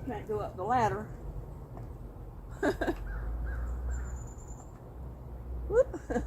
Can't go up the ladder. Whoop.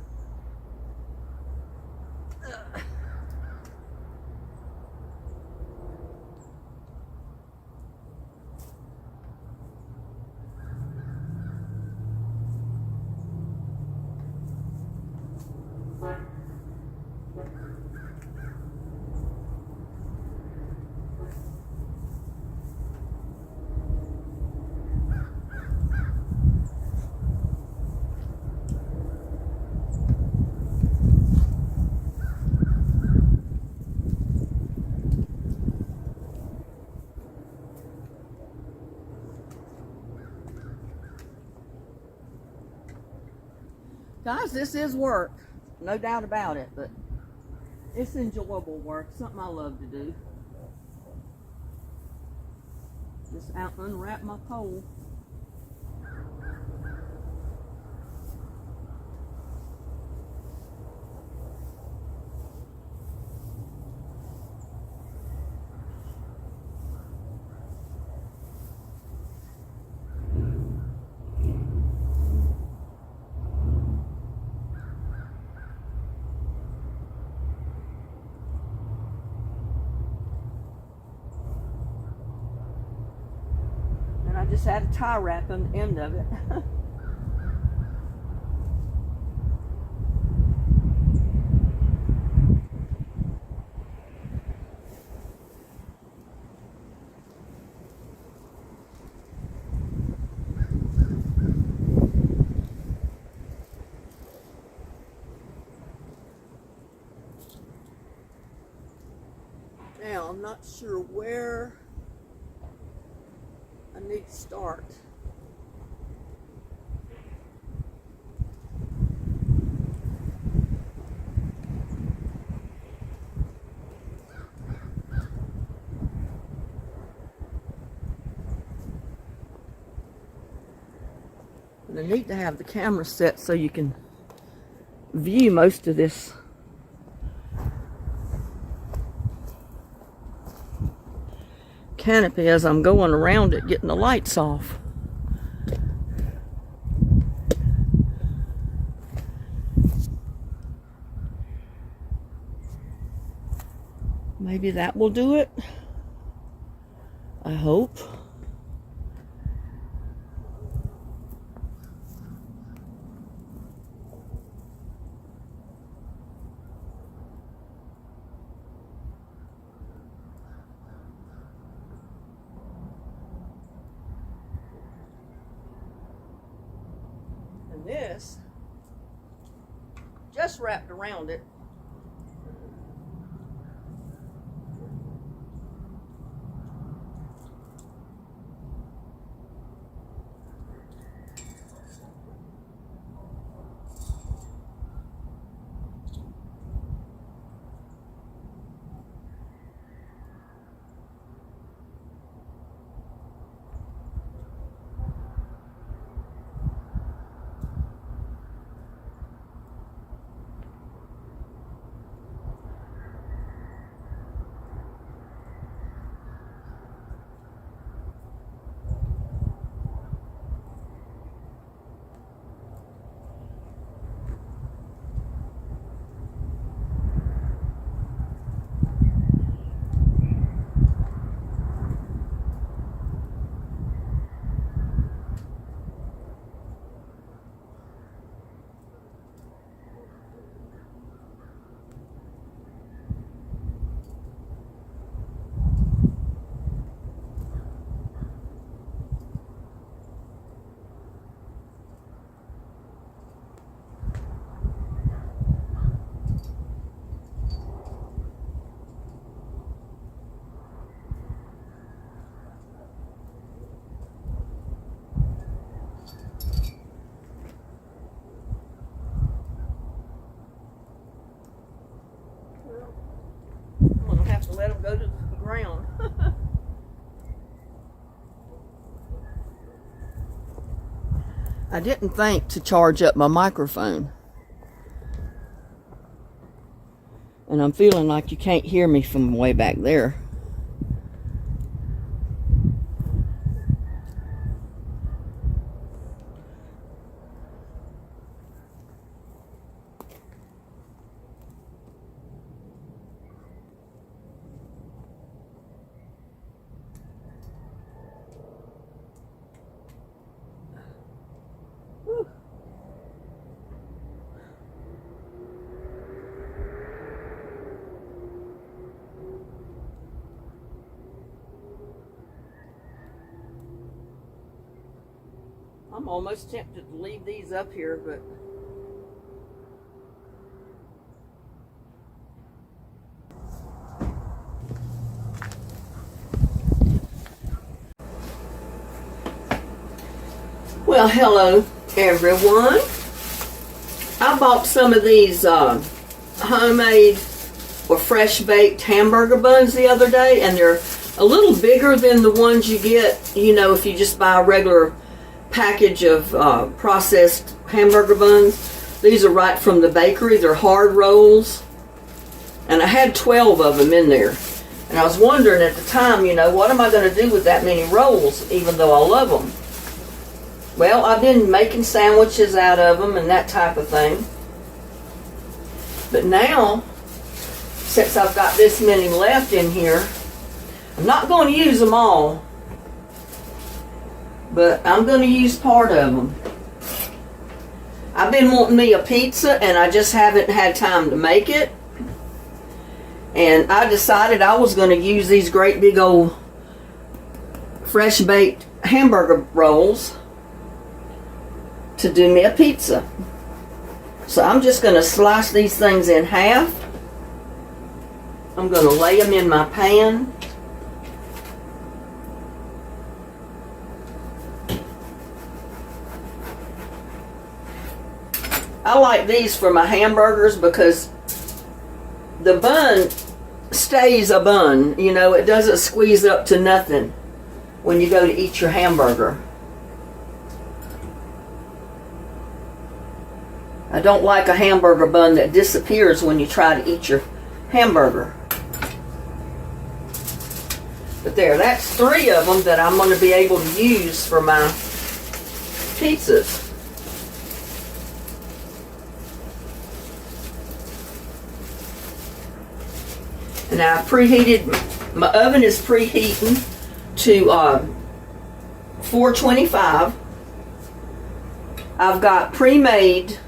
Guys, this is work, no doubt about it, but it's enjoyable work, something I love to do. Just unwrap my pole. I just had a tie wrap on the end of it. Now, I'm not sure where I need to start. And I need to have the camera set so you can view most of this canopy as I'm going around it, getting the lights off. Maybe that will do it. I hope. This just wrapped around it. To let them go to the ground. I didn't think to charge up my microphone. And I'm feeling like you can't hear me from way back there. I'm almost tempted to leave these up here, but well, hello everyone. I bought some of these homemade or fresh baked hamburger buns the other day, and they're a little bigger than the ones you get, you know, if you just buy a regular package of processed hamburger buns. These are right from the bakery. They're hard rolls, and I had 12 of them in there, and I was wondering at the time, you know, what am I going to do with that many rolls, even though I love them? Well, I've been making sandwiches out of them and that type of thing, but now, since I've got this many left in here, I'm not going to use them all, but I'm going to use part of them. I've been wanting me a pizza, and I just haven't had time to make it. And I decided I was going to use these great big old fresh baked hamburger rolls to do me a pizza. So I'm just going to slice these things in half. I'm going to lay them in my pan. I like these for my hamburgers because the bun stays a bun. You know, it doesn't squeeze up to nothing when you go to eat your hamburger. I don't like a hamburger bun that disappears when you try to eat your hamburger. But there, that's 3 of them that I'm going to be able to use for my pizzas. And I preheated, my oven is preheating to 425. I've got pre-made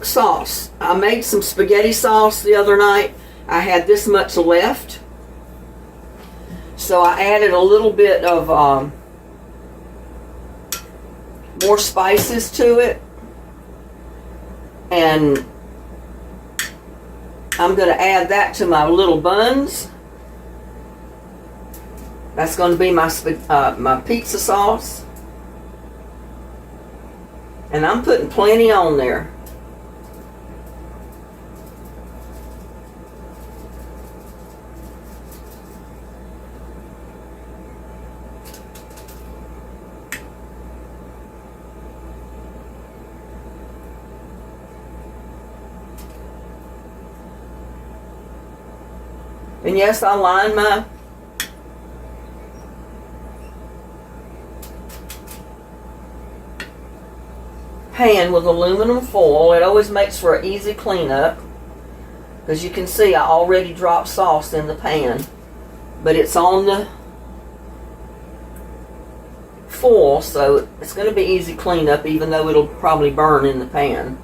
sauce. I made some spaghetti sauce the other night. I had this much left. So I added a little bit of more spices to it. And I'm going to add that to my little buns. That's going to be my pizza sauce. And I'm putting plenty on there. And yes, I line my pan with aluminum foil. It always makes for an easy cleanup, because you can see I already dropped sauce in the pan, but it's on the foil, so it's going to be easy cleanup, even though it'll probably burn in the pan.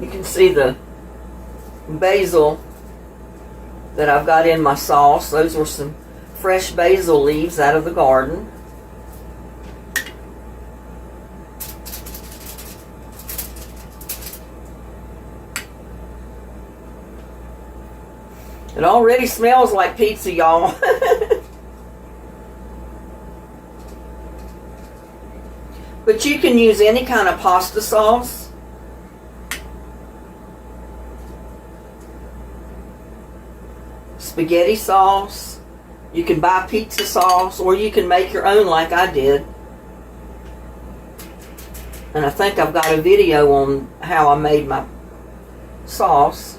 You can see the basil that I've got in my sauce. Those were some fresh basil leaves out of the garden. It already smells like pizza, y'all. But you can use any kind of pasta sauce. Spaghetti sauce. You can buy pizza sauce, or you can make your own like I did. And I think I've got a video on how I made my sauce.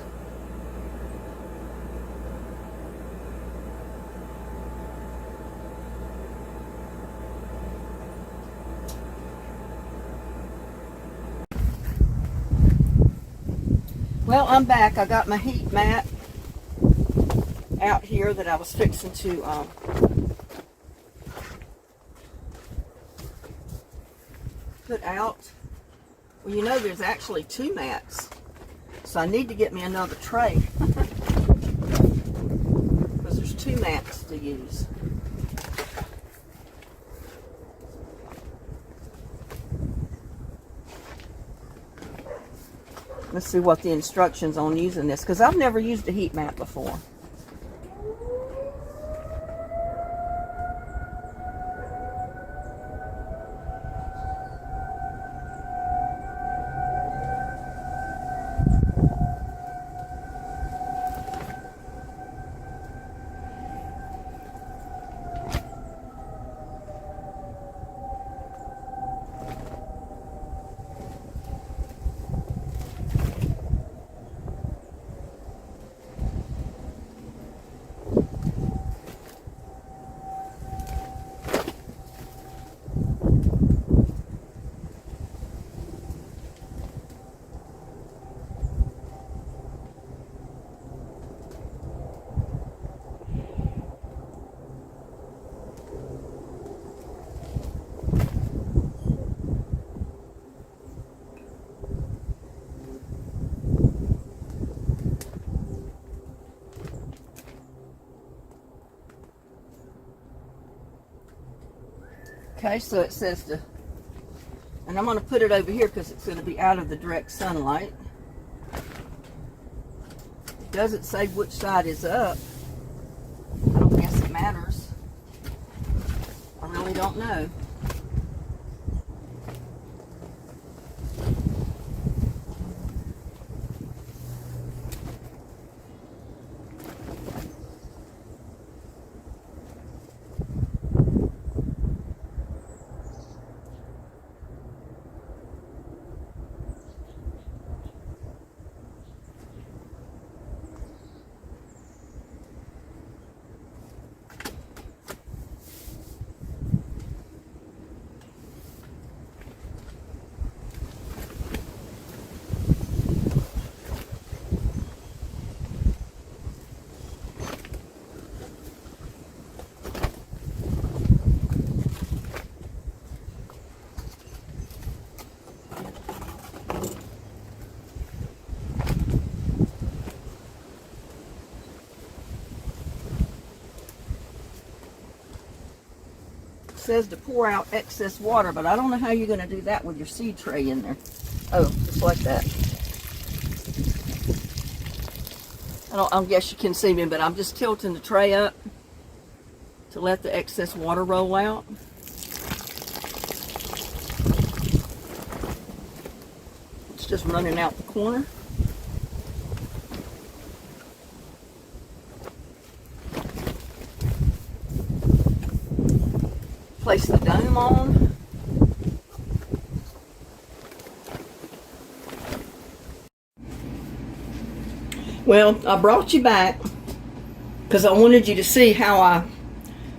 Well, I'm back. I got my heat mat out here that I was fixing to put out. Well, you know, there's actually 2 mats, so I need to get me another tray because there's 2 mats to use. Let's see what the instructions on using this, because I've never used a heat mat before. Okay, so it says to, and I'm going to put it over here because it's going to be out of the direct sunlight. It doesn't say which side is up. I don't guess it matters. I really don't know. Says to pour out excess water, but I don't know how you're going to do that with your seed tray in there. Oh, just like that. I guess you can see me, but I'm just tilting the tray up to let the excess water roll out. It's just running out the corner. Place the dome on. Well, I brought you back because I wanted you to see how I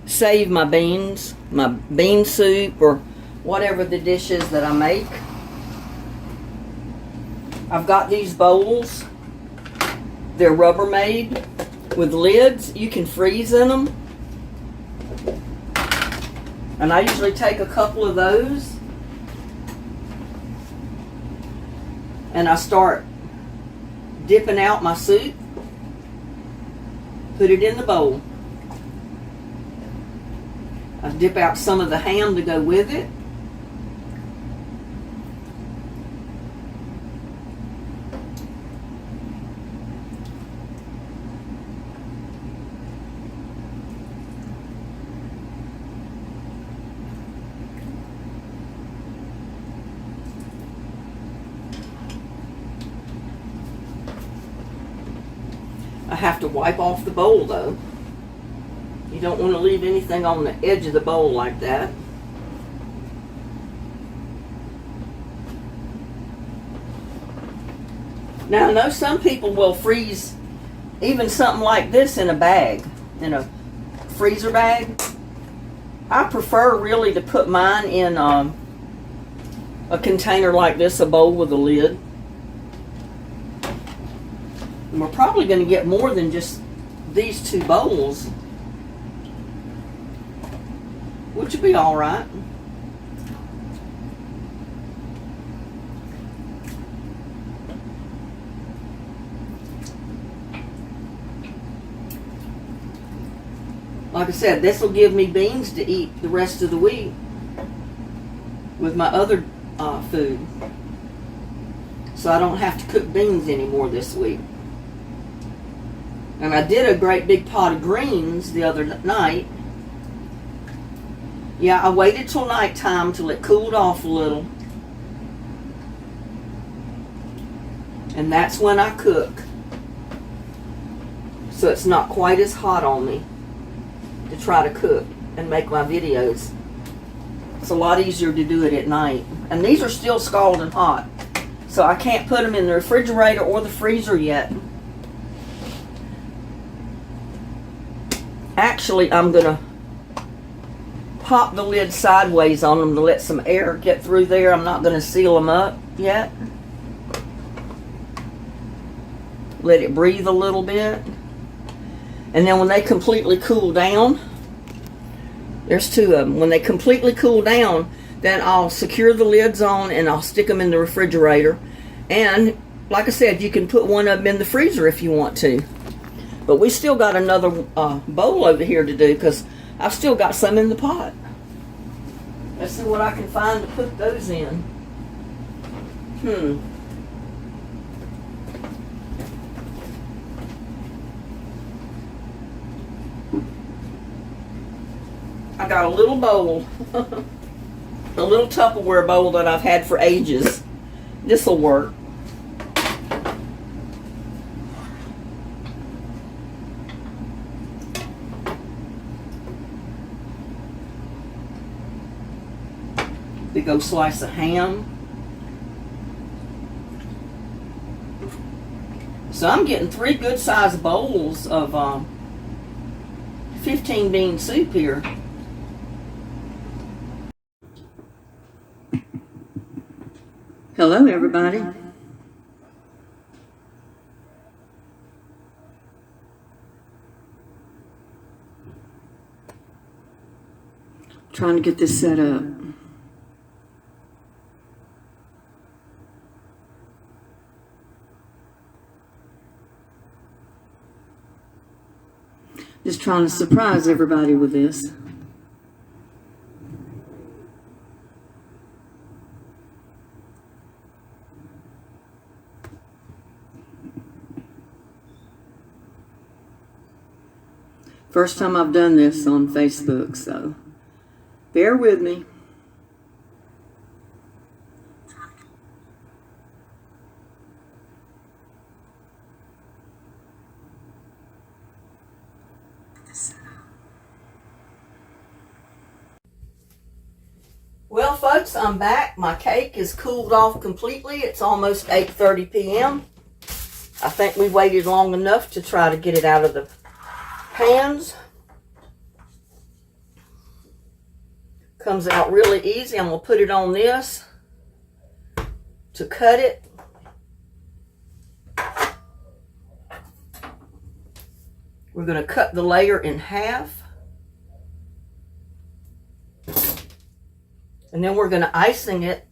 save my beans, my bean soup, or whatever the dish is that I make. I've got these bowls. They're Rubbermaid with lids. You can freeze in them. And I usually take a couple of those and I start dipping out my soup, put it in the bowl. I dip out some of the ham to go with it. I have to wipe off the bowl though. You don't want to leave anything on the edge of the bowl like that. Now I know some people will freeze even something like this in a bag, in a freezer bag. I prefer really to put mine in a container like this, a bowl with a lid. And we're probably going to get more than just these two bowls, which would be all right. Like I said, this will give me beans to eat the rest of the week with my other food. So I don't have to cook beans anymore this week. And I did a great big pot of greens the other night. Yeah, I waited till nighttime till it cooled off a little. And that's when I cook. So it's not quite as hot on me to try to cook and make my videos. It's a lot easier to do it at night. And these are still scalding hot. So I can't put them in the refrigerator or the freezer yet. Actually, I'm going to pop the lid sideways on them to let some air get through there. I'm not going to seal them up yet. Let it breathe a little bit. And then when they completely cool down, there's two of them. When they completely cool down, then I'll secure the lids on and I'll stick them in the refrigerator. And like I said, you can put one of them in the freezer if you want to. But we still got another bowl over here to do because I've still got some in the pot. Let's see what I can find to put those in. I got a little bowl, a little Tupperware bowl that I've had for ages. This will work. Big old slice of ham. So I'm getting 3 good sized bowls of 15 bean soup here. Hello everybody. Trying to get this set up. Just trying to surprise everybody with this. First time I've done this on Facebook, so bear with me. Well, folks, I'm back. My cake is cooled off completely. It's almost 8:30 p.m. I think we waited long enough to try to get it out of the pans. Comes out really easy. I'm going to put it on this to cut it. We're going to cut the layer in half. And then we're going to icing it.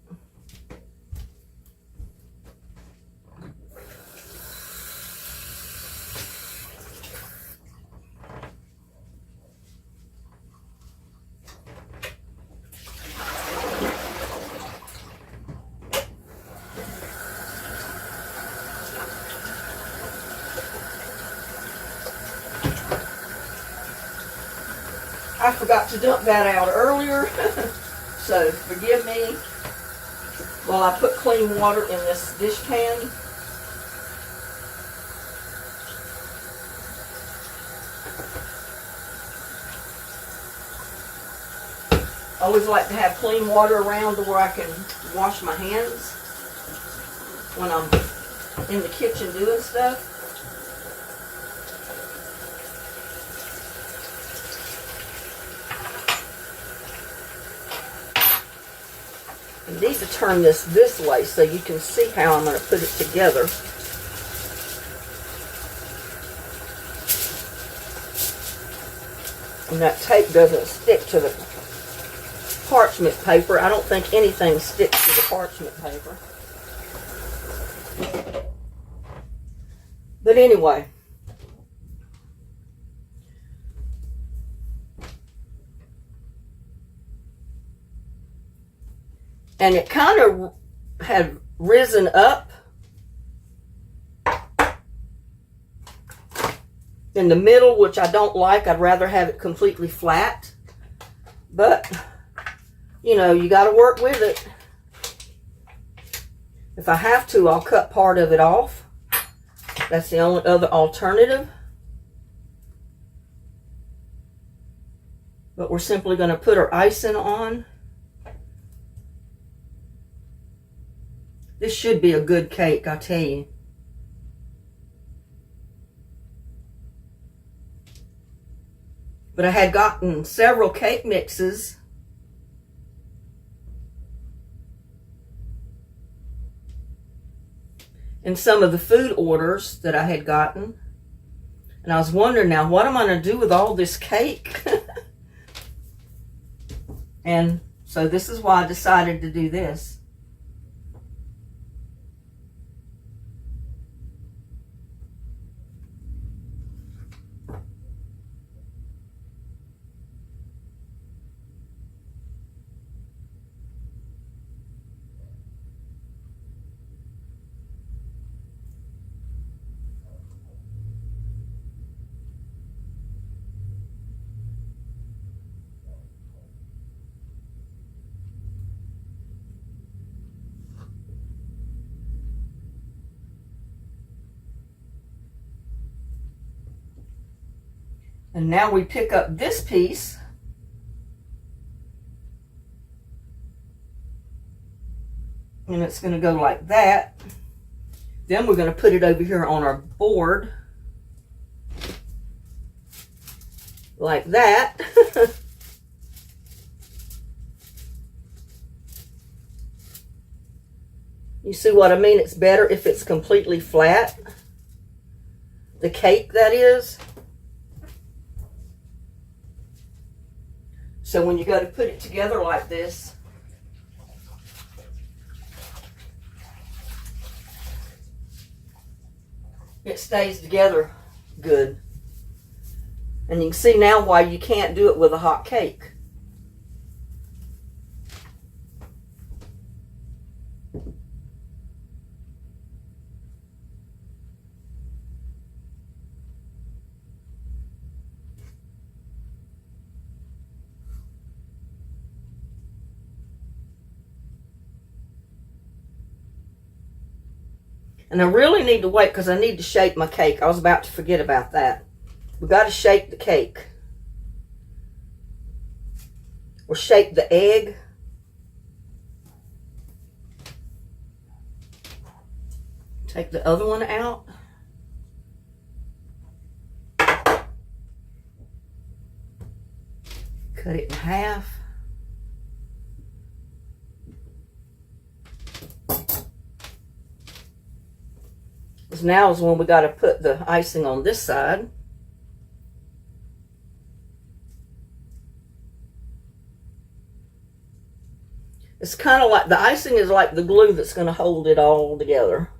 I forgot to dump that out earlier, so forgive me while I put clean water in this dish pan. I always like to have clean water around to where I can wash my hands when I'm in the kitchen doing stuff. I need to turn this way so you can see how I'm going to put it together. And that tape doesn't stick to the parchment paper. I don't think anything sticks to the parchment paper. But anyway. And it kind of had risen up in the middle, which I don't like. I'd rather have it completely flat. But, you know, you got to work with it. If I have to, I'll cut part of it off. That's the only other alternative. But we're simply going to put our icing on. This should be a good cake, I tell you. But I had gotten several cake mixes. In some of the food orders that I had gotten. And I was wondering now, what am I going to do with all this cake? And so this is why I decided to do this. And now we pick up this piece. And it's going to go like that. Then we're going to put it over here on our board. Like that. You see what I mean? It's better if it's completely flat. The cake, that is. So when you go to put it together like this, it stays together good. And you can see now why you can't do it with a hot cake. And I really need to wait because I need to shape my cake. I was about to forget about that. We got to shape the cake. Or shape the egg. Take the other one out. Cut it in half. Now is when we got to put the icing on this side. It's kind of like, the icing is like the glue that's going to hold it all together.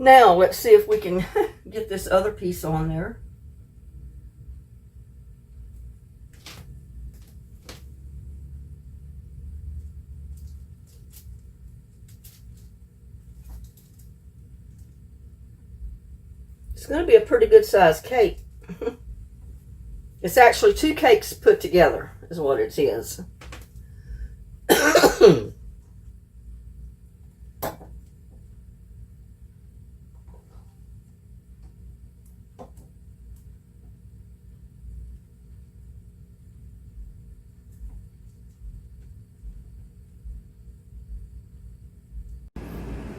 Now, let's see if we can get this other piece on there. It's going to be a pretty good sized cake. It's actually 2 cakes put together is what it is.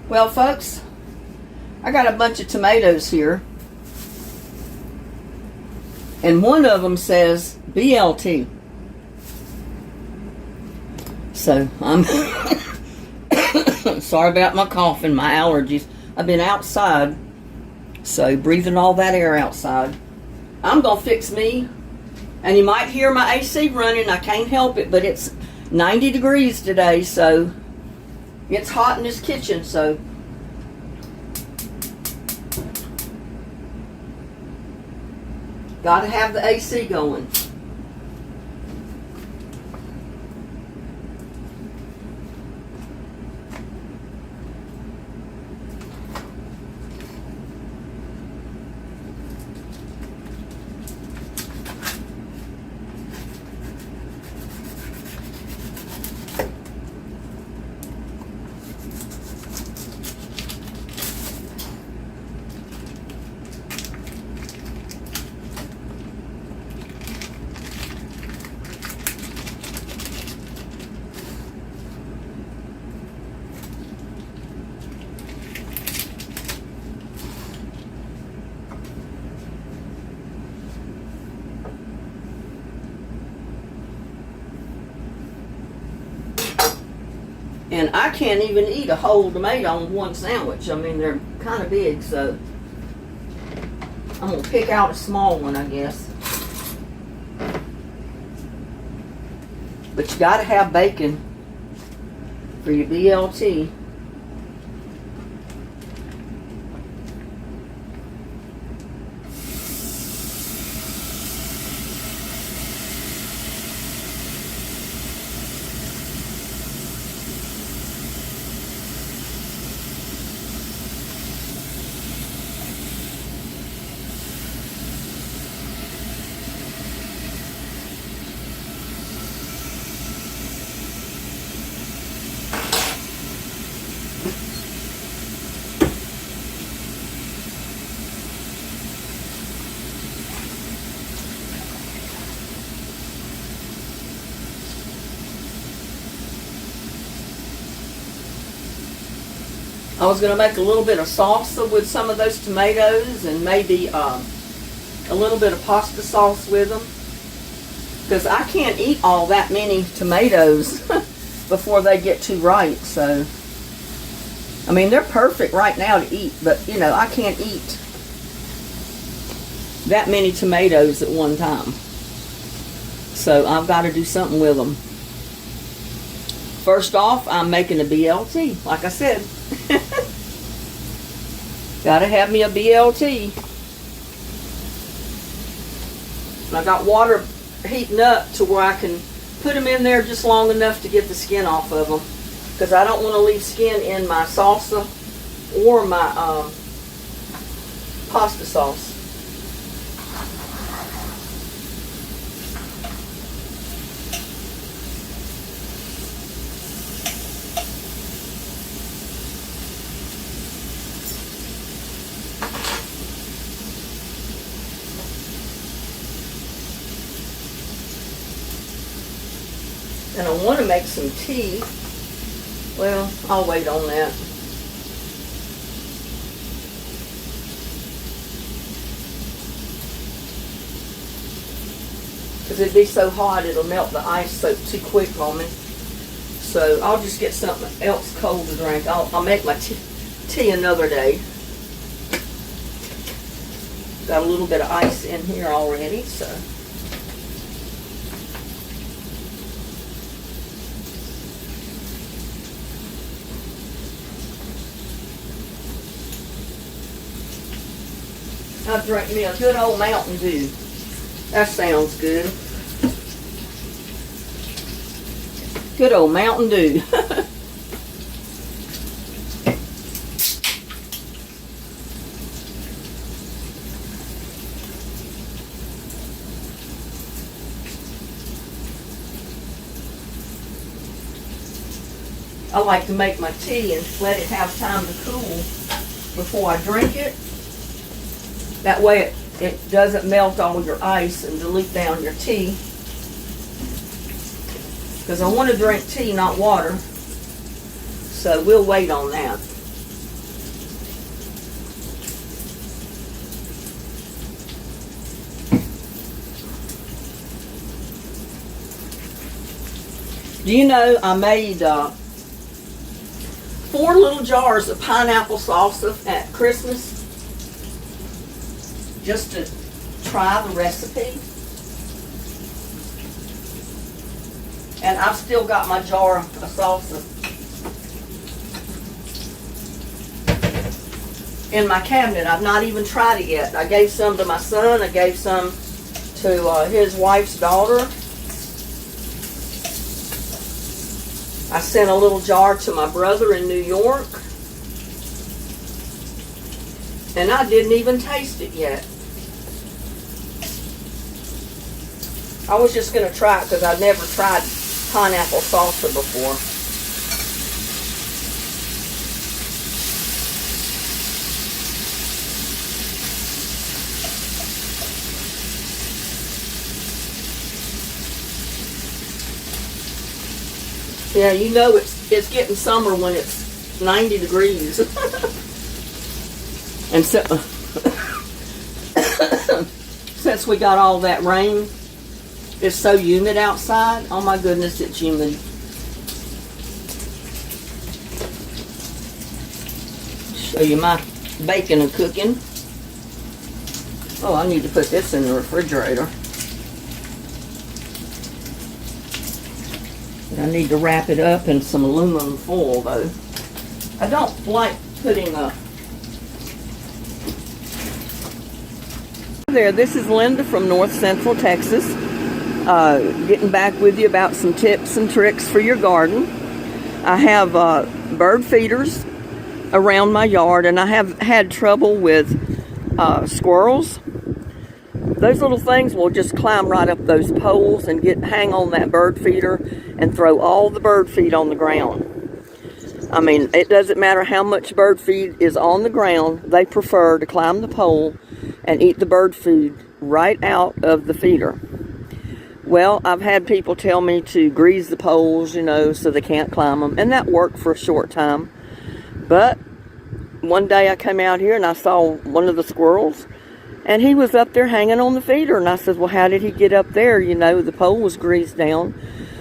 Well, folks, I got a bunch of tomatoes here. And one of them says BLT. So I'm sorry about my cough and my allergies. I've been outside, so breathing all that air outside. I'm going to fix me. And you might hear my AC running. I can't help it, but it's 90 degrees today, so it's hot in this kitchen, so got to have the AC going. And I can't even eat a whole tomato on one sandwich. I mean, they're kind of big, so I'm going to pick out a small one, I guess. But you got to have bacon for your BLT. I was going to make a little bit of salsa with some of those tomatoes and maybe a little bit of pasta sauce with them. Because I can't eat all that many tomatoes before they get too ripe. So, I mean, they're perfect right now to eat. But, you know, I can't eat that many tomatoes at one time. So, I've got to do something with them. First off, I'm making a BLT, like I said. Gotta have me a BLT. And I got water heating up to where I can put them in there just long enough to get the skin off of them. Because I don't want to leave skin in my salsa or my pasta sauce. And I want to make some tea. Well, I'll wait on that. Because it'd be so hot, it'll melt the ice so too quick on me. So I'll just get something else cold to drink. I'll make my tea another day. Got a little bit of ice in here already, so. I'll drink me a good old Mountain Dew. That sounds good. Good old Mountain Dew. I like to make my tea and let it have time to cool before I drink it. That way it doesn't melt all your ice and dilute down your tea. Because I want to drink tea, not water. So we'll wait on that. Do you know I made 4 little jars of pineapple salsa at Christmas just to try the recipe. And I've still got my jar of salsa in my cabinet. I've not even tried it yet. I gave some to my son. I gave some to his wife's daughter. I sent a little jar to my brother in New York. And I didn't even taste it yet. I was just going to try it because I've never tried pineapple salsa before. Yeah, you know it's getting summer when it's 90 degrees. And so, since we got all that rain, it's so humid outside. Oh my goodness, it's humid. Show you my bacon and cooking. Oh, I need to put this in the refrigerator. I need to wrap it up in some aluminum foil though. I don't like putting a... There, this is Linda from North Central Texas. Getting back with you about some tips and tricks for your garden. I have bird feeders around my yard, and I have had trouble with squirrels. Those little things will just climb right up those poles and hang on that bird feeder and throw all the bird feed on the ground. I mean, it doesn't matter how much bird feed is on the ground. They prefer to climb the pole and eat the bird food right out of the feeder. Well, I've had people tell me to grease the poles, you know, so they can't climb them. And that worked for a short time. But one day I came out here and I saw one of the squirrels. And he was up there hanging on the feeder. And I said, well, how did he get up there? You know, the pole was greased down.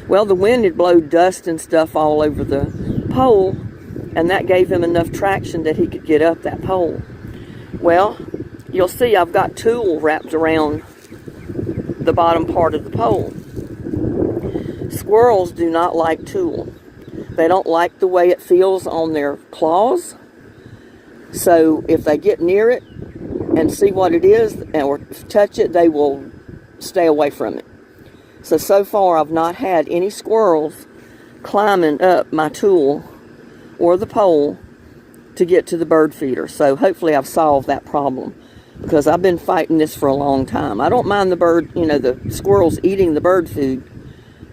Well, the wind had blown dust and stuff all over the pole. And that gave him enough traction that he could get up that pole. Well, you'll see I've got tulle wrapped around the bottom part of the pole. Squirrels do not like tulle. They don't like the way it feels on their claws. So if they get near it and see what it is or touch it, they will stay away from it. So far I've not had any squirrels climbing up my tulle or the pole to get to the bird feeder. So hopefully I've solved that problem, because I've been fighting this for a long time. I don't mind the bird, you know, the squirrels eating the bird food.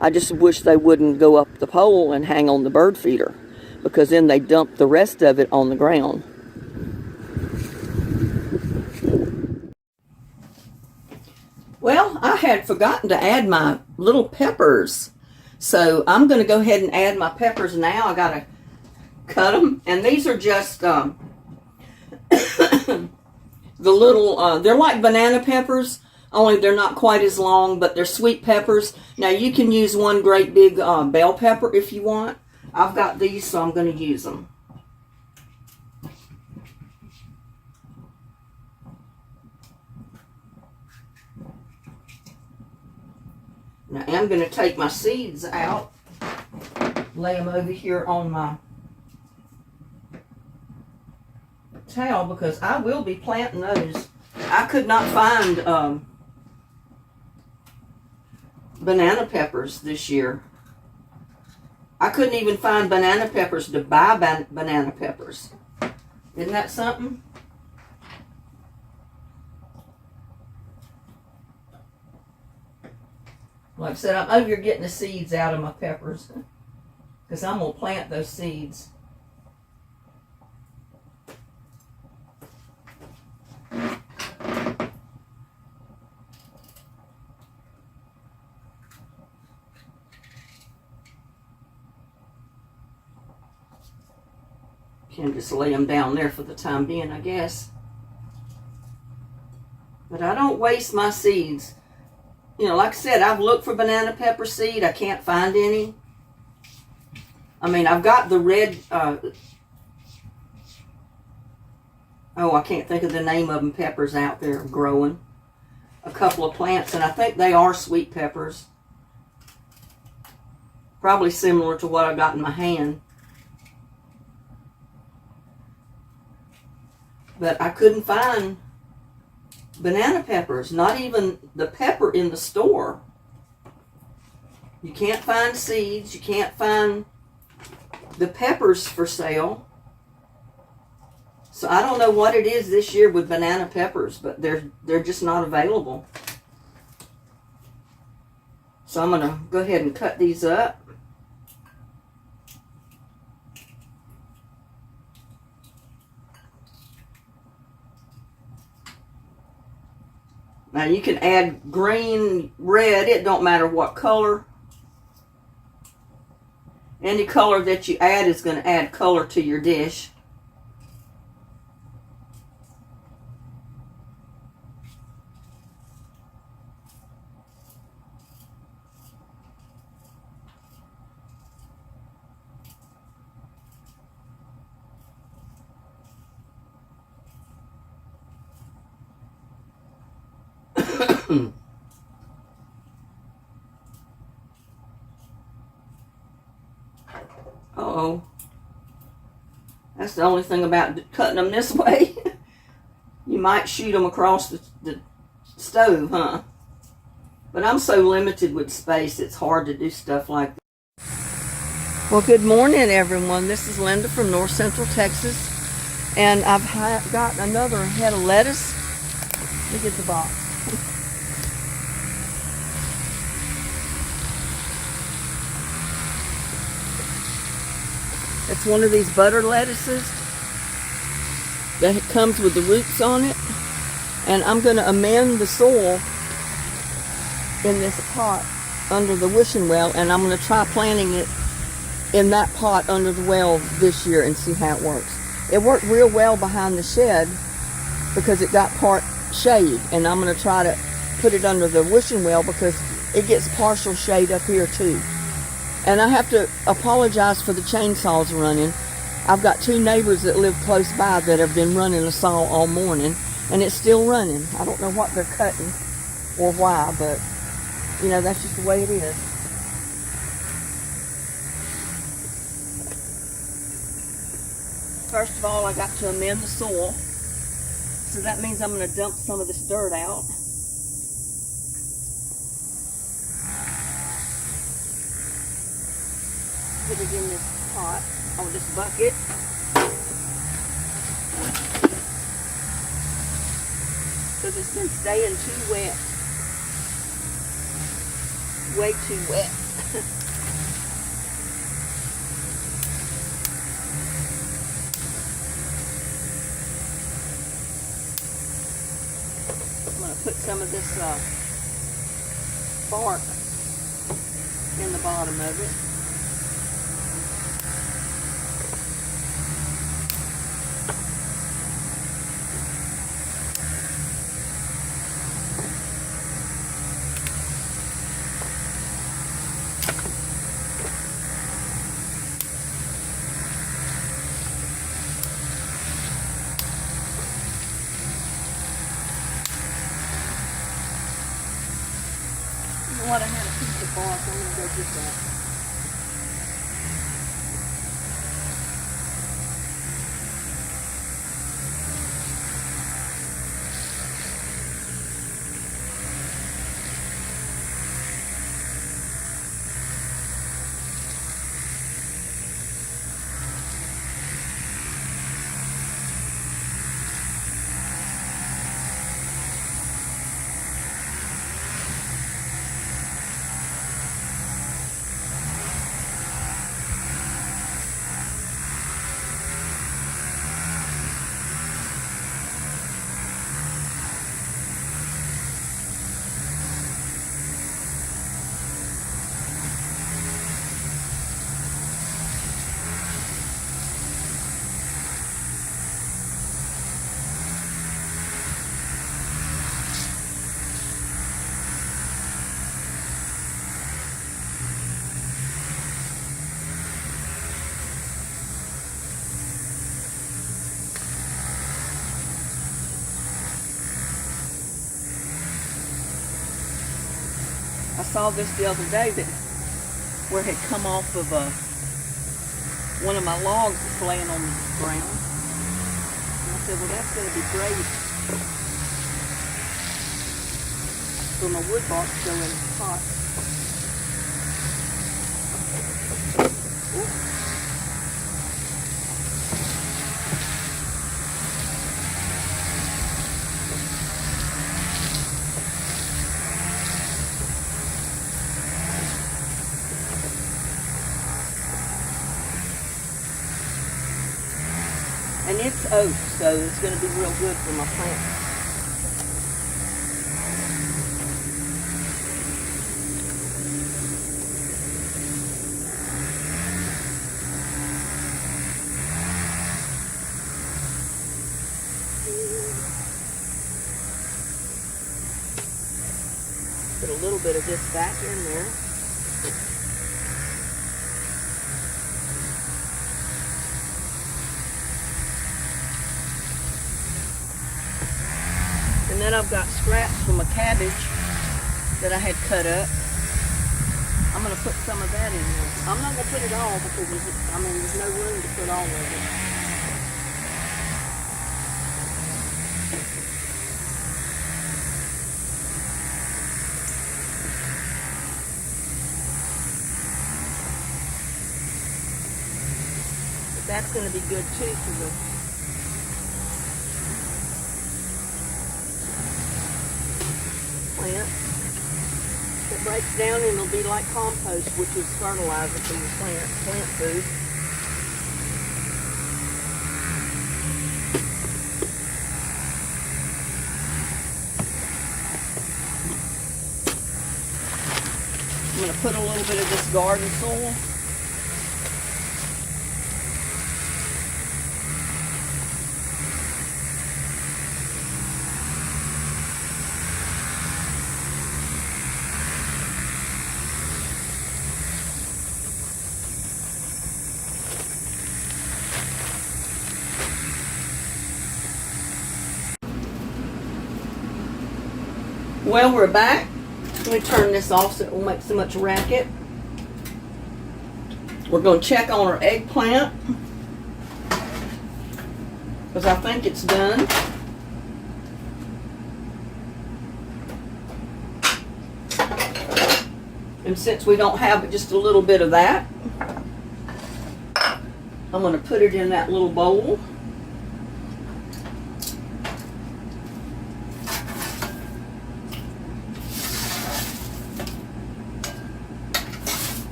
I just wish they wouldn't go up the pole and hang on the bird feeder, because then they dump the rest of it on the ground. Well, I had forgotten to add my little peppers. So I'm going to go ahead and add my peppers now. I got to cut them. And these are just the little, they're like banana peppers, only they're not quite as long, but they're sweet peppers. Now you can use one great big bell pepper if you want. I've got these, so I'm going to use them. Now I'm going to take my seeds out, lay them over here on my towel, because I will be planting those. I could not find banana peppers this year. I couldn't even find banana peppers to buy banana peppers. Isn't that something? Like I said, I'm over here getting the seeds out of my peppers because I'm going to plant those seeds. Can just lay them down there for the time being, I guess. But I don't waste my seeds. You know, like I said, I've looked for banana pepper seed. I can't find any. I mean, I've got the red, oh, I can't think of the name of them, peppers out there growing. A couple of plants, and I think they are sweet peppers. Probably similar to what I got in my hand. But I couldn't find banana peppers, not even the pepper in the store. You can't find seeds, you can't find the peppers for sale. So I don't know what it is this year with banana peppers, but they're just not available. So I'm going to go ahead and cut these up. Now you can add green, red, it don't matter what color. Any color that you add is going to add color to your dish. Uh-oh. That's the only thing about cutting them this way. You might shoot them across the stove, huh? But I'm so limited with space, it's hard to do stuff like that. Well, good morning, everyone. This is Linda from North Central Texas. And I've got another head of lettuce. Look at the box. It's one of these butter lettuces that comes with the roots on it. And I'm going to amend the soil in this pot under the wishing well. And I'm going to try planting it in that pot under the well this year and see how it works. It worked real well behind the shed because it got part shade. And I'm going to try to put it under the wishing well because it gets partial shade up here too. And I have to apologize for the chainsaws running. I've got two neighbors that live close by that have been running a saw all morning, and it's still running. I don't know what they're cutting or why, but, you know, that's just the way it is. First of all, I got to amend the soil. So that means I'm going to dump some of this dirt out. Put it in this pot, or this bucket. Because it's been staying too wet. Way too wet. I'm going to put some of this bark in the bottom of it. What, I had a piece of bark. I'm going to go get that. I saw this the other day that where it had come off of one of my logs that's laying on the ground. And I said, well, that's going to be great for my wood box going hot. And it's oak, so it's going to be real good for my plants. Put a little bit of this back in there. And then I've got scraps from a cabbage that I had cut up. I'm going to put some of that in there. I'm not going to put it all because there's no room to put all of it. But that's going to be good too for the plant. It breaks down and it'll be like compost, which is fertilizer for your plant food. I'm going to put a little bit of this garden soil. Well, we're back. Let me turn this off so it won't make so much racket. We're going to check on our eggplant because I think it's done. And since we don't have just a little bit of that, I'm going to put it in that little bowl.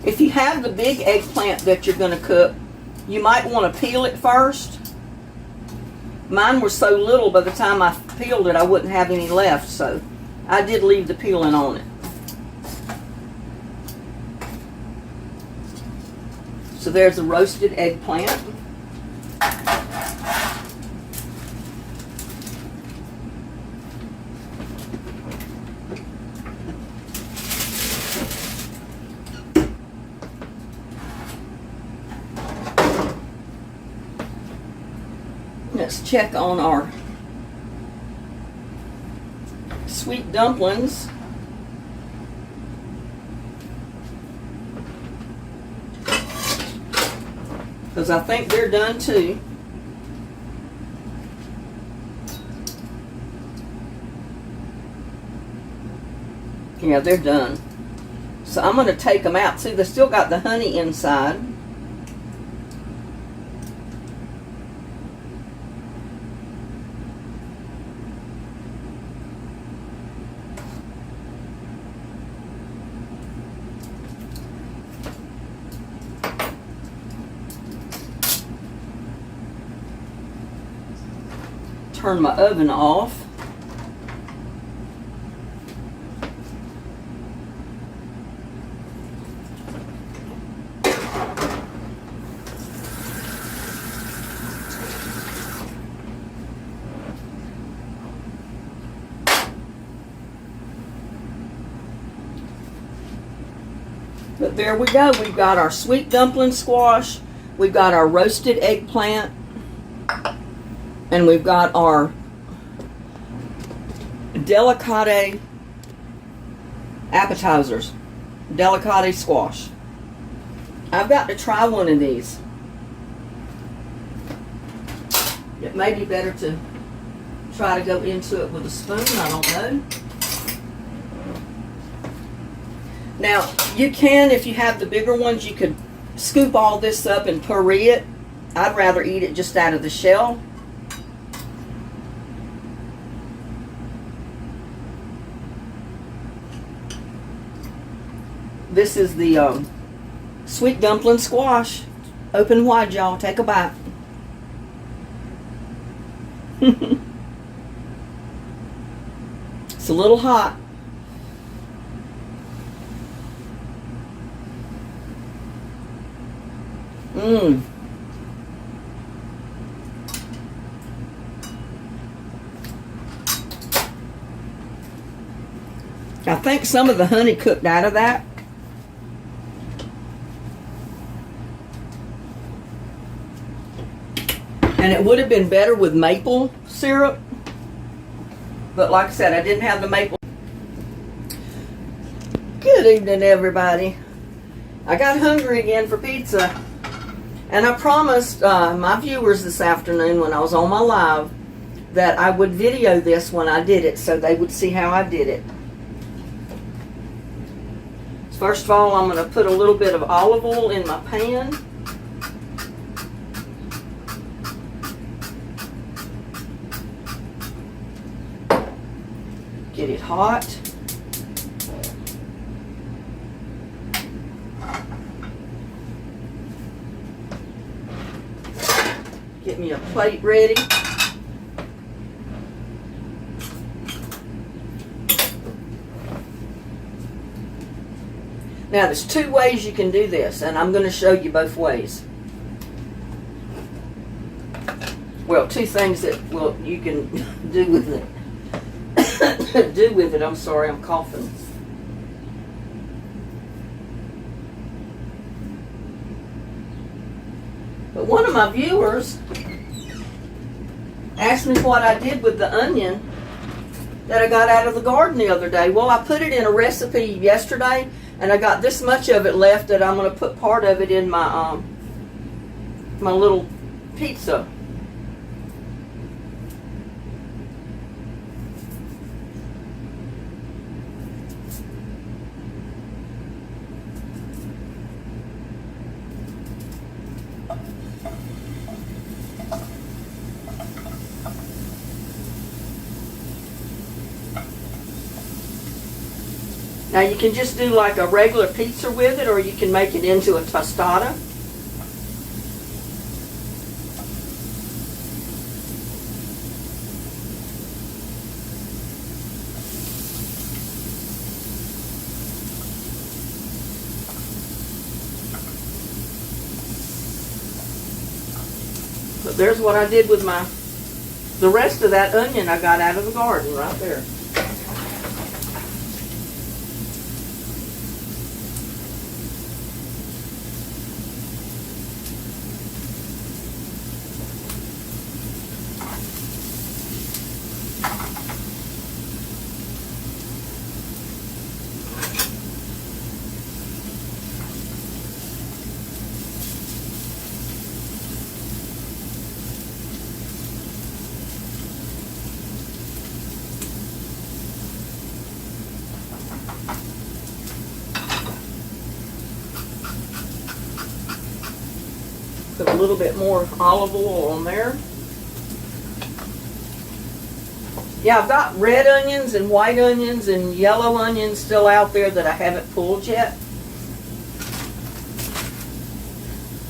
If you have the big eggplant that you're going to cook, you might want to peel it first. Mine was so little by the time I peeled it I wouldn't have any left, so I did leave the peeling on it. So there's a roasted eggplant. Let's check on our sweet dumplings. Because I think they're done too. Yeah, they're done. So I'm going to take them out. See, they still got the honey inside. Turn my oven off. But there we go. We've got our sweet dumpling squash. We've got our roasted eggplant. And we've got our delicate appetizers. Delicate squash. I've got to try one of these. It may be better to try to go into it with a spoon. I don't know. Now, you can, if you have the bigger ones, you could scoop all this up and puree it. I'd rather eat it just out of the shell. This is the sweet dumpling squash. Open wide, y'all. Take a bite. It's a little hot. Mmm. I think some of the honey cooked out of that. And it would have been better with maple syrup. But like I said, I didn't have the maple. Good evening, everybody. I got hungry again for pizza. And I promised my viewers this afternoon when I was on my live that I would video this when I did it so they would see how I did it. First of all, I'm going to put a little bit of olive oil in my pan. Get it hot. Get me a plate ready. Now, there's two ways you can do this, and I'm going to show you both ways. Well, two things that you can do with it. I'm sorry, I'm coughing. But one of my viewers asked me what I did with the onion that I got out of the garden the other day. Well, I put it in a recipe yesterday, and I got this much of it left that I'm going to put part of it in my my little pizza. Now you can just do like a regular pizza with it, or you can make it into a tostada. But there's what I did with the rest of that onion I got out of the garden right there. Put a little bit more olive oil on there. Yeah, I've got red onions and white onions and yellow onions still out there that I haven't pulled yet.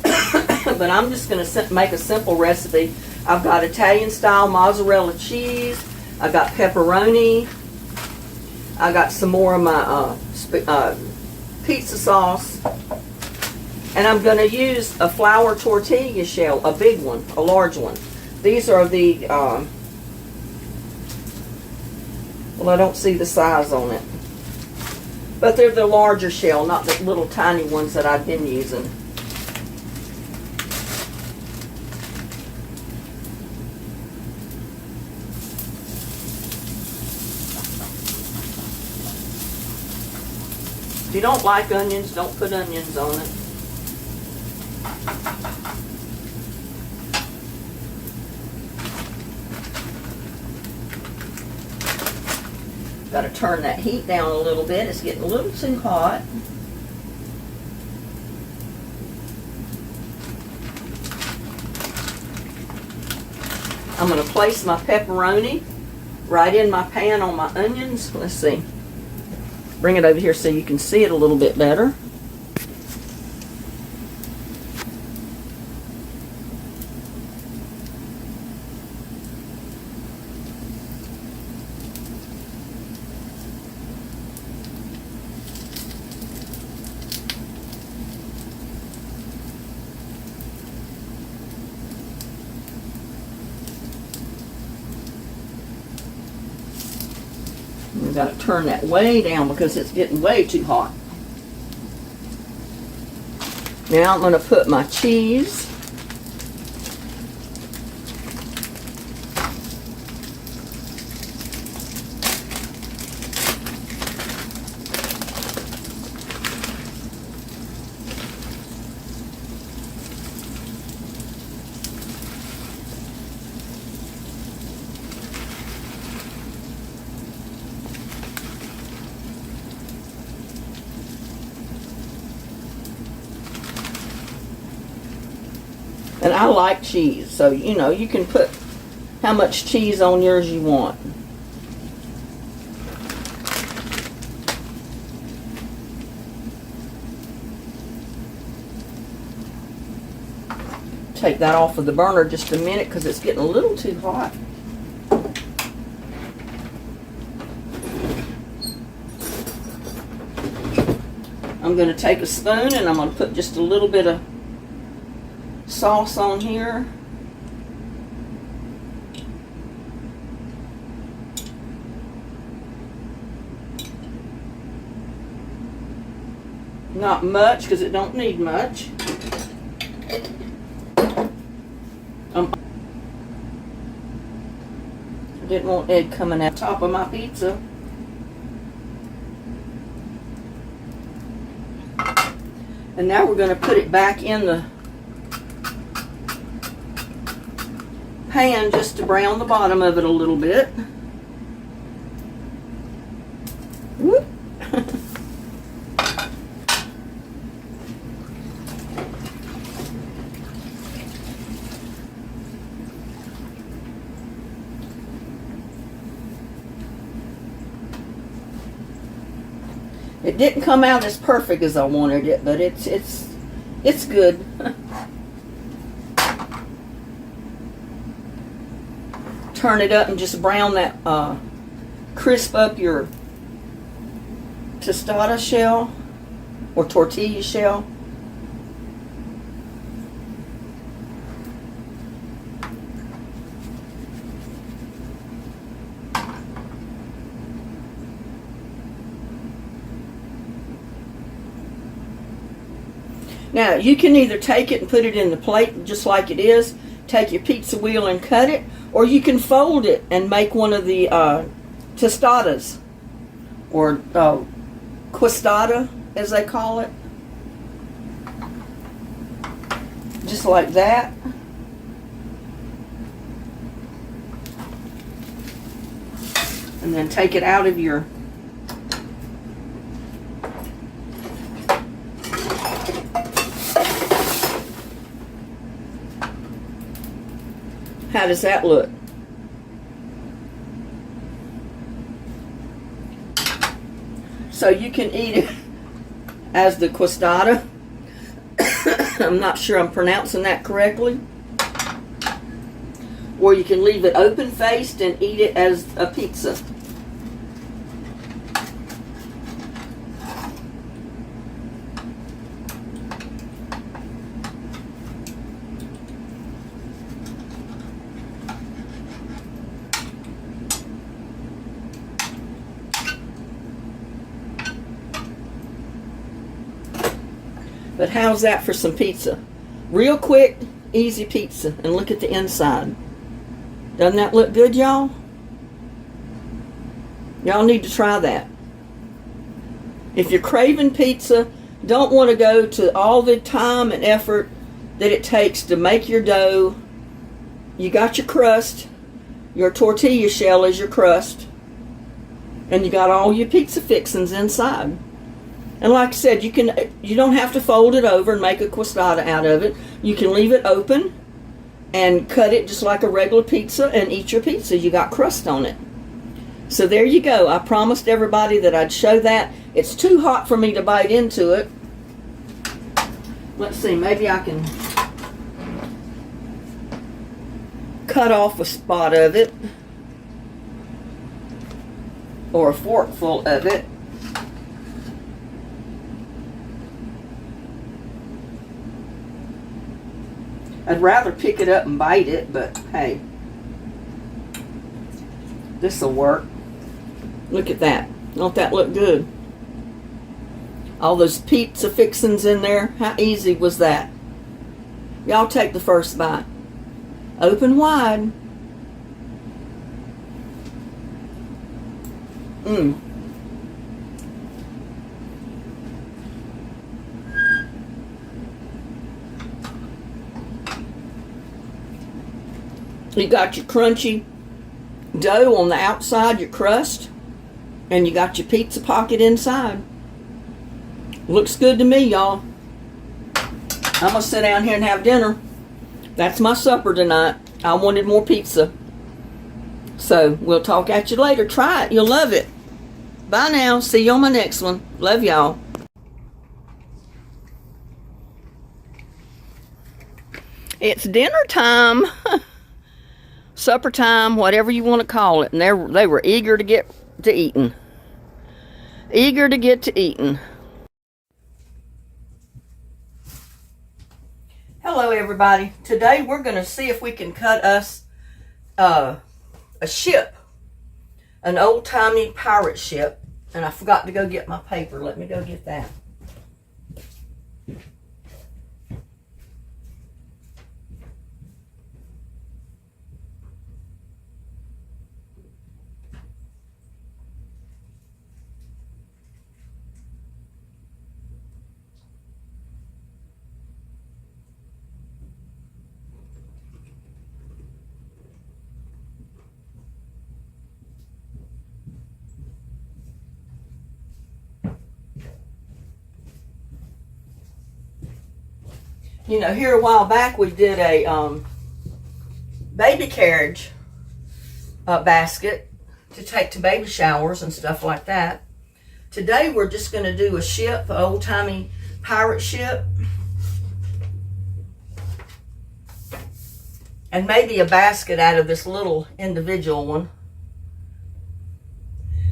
But I'm just going to make a simple recipe. I've got Italian style mozzarella cheese. I've got pepperoni. I got some more of my pizza sauce. And I'm going to use a flour tortilla shell, a big one, a large one. These are the, well, I don't see the size on it. But they're the larger shell, not the little tiny ones that I've been using. If you don't like onions, don't put onions on it. Got to turn that heat down a little bit. It's getting a little too hot. I'm going to place my pepperoni right in my pan on my onions. Let's see. Bring it over here so you can see it a little bit better. We've got to turn that way down because it's getting way too hot. Now I'm going to put my cheese. And I like cheese, so you know, you can put how much cheese on yours you want. Take that off of the burner just a minute because it's getting a little too hot. I'm going to take a spoon and I'm going to put just a little bit of sauce on here. Not much because it don't need much. I didn't want egg coming out top of my pizza. And now we're going to put it back in the pan just to brown the bottom of it a little bit. Whoop. It didn't come out as perfect as I wanted it, but it's good. Turn it up and just brown that, crisp up your tostada shell or tortilla shell. Now, you can either take it and put it in the plate just like it is, take your pizza wheel and cut it, or you can fold it and make one of the tostadas, or questada, as they call it. Just like that. And then take it out of your How does that look? So you can eat it as the questada. I'm not sure I'm pronouncing that correctly. Or you can leave it open-faced and eat it as a pizza. But how's that for some pizza? Real quick, easy pizza. And look at the inside. Doesn't that look good, y'all? Y'all need to try that. If you're craving pizza, don't want to go to all the time and effort that it takes to make your dough. You got your crust. Your tortilla shell is your crust. And you got all your pizza fixings inside. And like I said, you don't have to fold it over and make a costata out of it. You can leave it open and cut it just like a regular pizza and eat your pizza. You got crust on it. So there you go. I promised everybody that I'd show that. It's too hot for me to bite into it. Let's see, maybe I can cut off a spot of it, or a forkful of it. I'd rather pick it up and bite it, but hey, this'll work. Look at that. Don't that look good? All those pizza fixings in there. How easy was that? Y'all take the first bite. Open wide. You got your crunchy dough on the outside, your crust, and you got your pizza pocket inside. Looks good to me, y'all. I'm gonna sit down here and have dinner. That's my supper tonight. I wanted more pizza. So we'll talk at you later. Try it. You'll love it. Bye now. See you on my next one. Love y'all. It's dinner time. Supper time, whatever you want to call it. And they were eager to get to eating. Eager to get to eating. Hello everybody. Today we're going to see if we can cut us a ship. An old-timey pirate ship. And I forgot to go get my paper. Let me go get that. You know, here a while back we did a baby carriage basket to take to baby showers and stuff like that. Today we're just going to do a ship, an old-timey pirate ship. And maybe a basket out of this little individual one.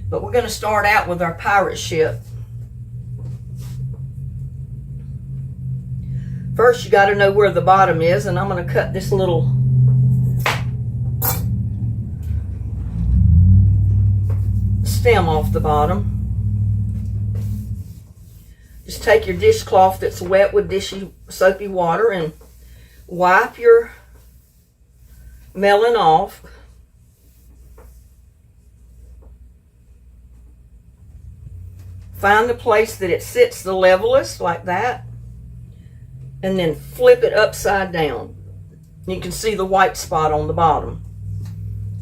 But we're going to start out with our pirate ship. First, you got to know where the bottom is, and I'm going to cut this little stem off the bottom. Just take your dishcloth that's wet with dishy, soapy water and wipe your melon off. Find the place that it sits the levelest, like that. And then flip it upside down. You can see the white spot on the bottom.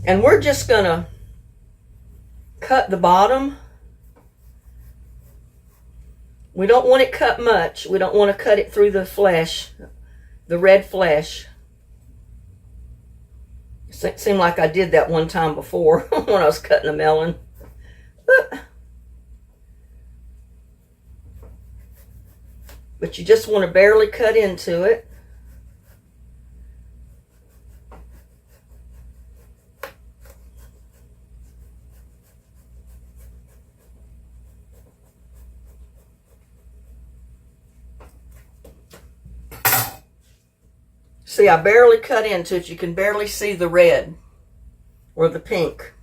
And we're just going to cut the bottom. We don't want it cut much. We don't want to cut it through the flesh, the red flesh. It seemed like I did that one time before when I was cutting a melon. But you just want to barely cut into it. See, I barely cut into it. You can barely see the red or the pink.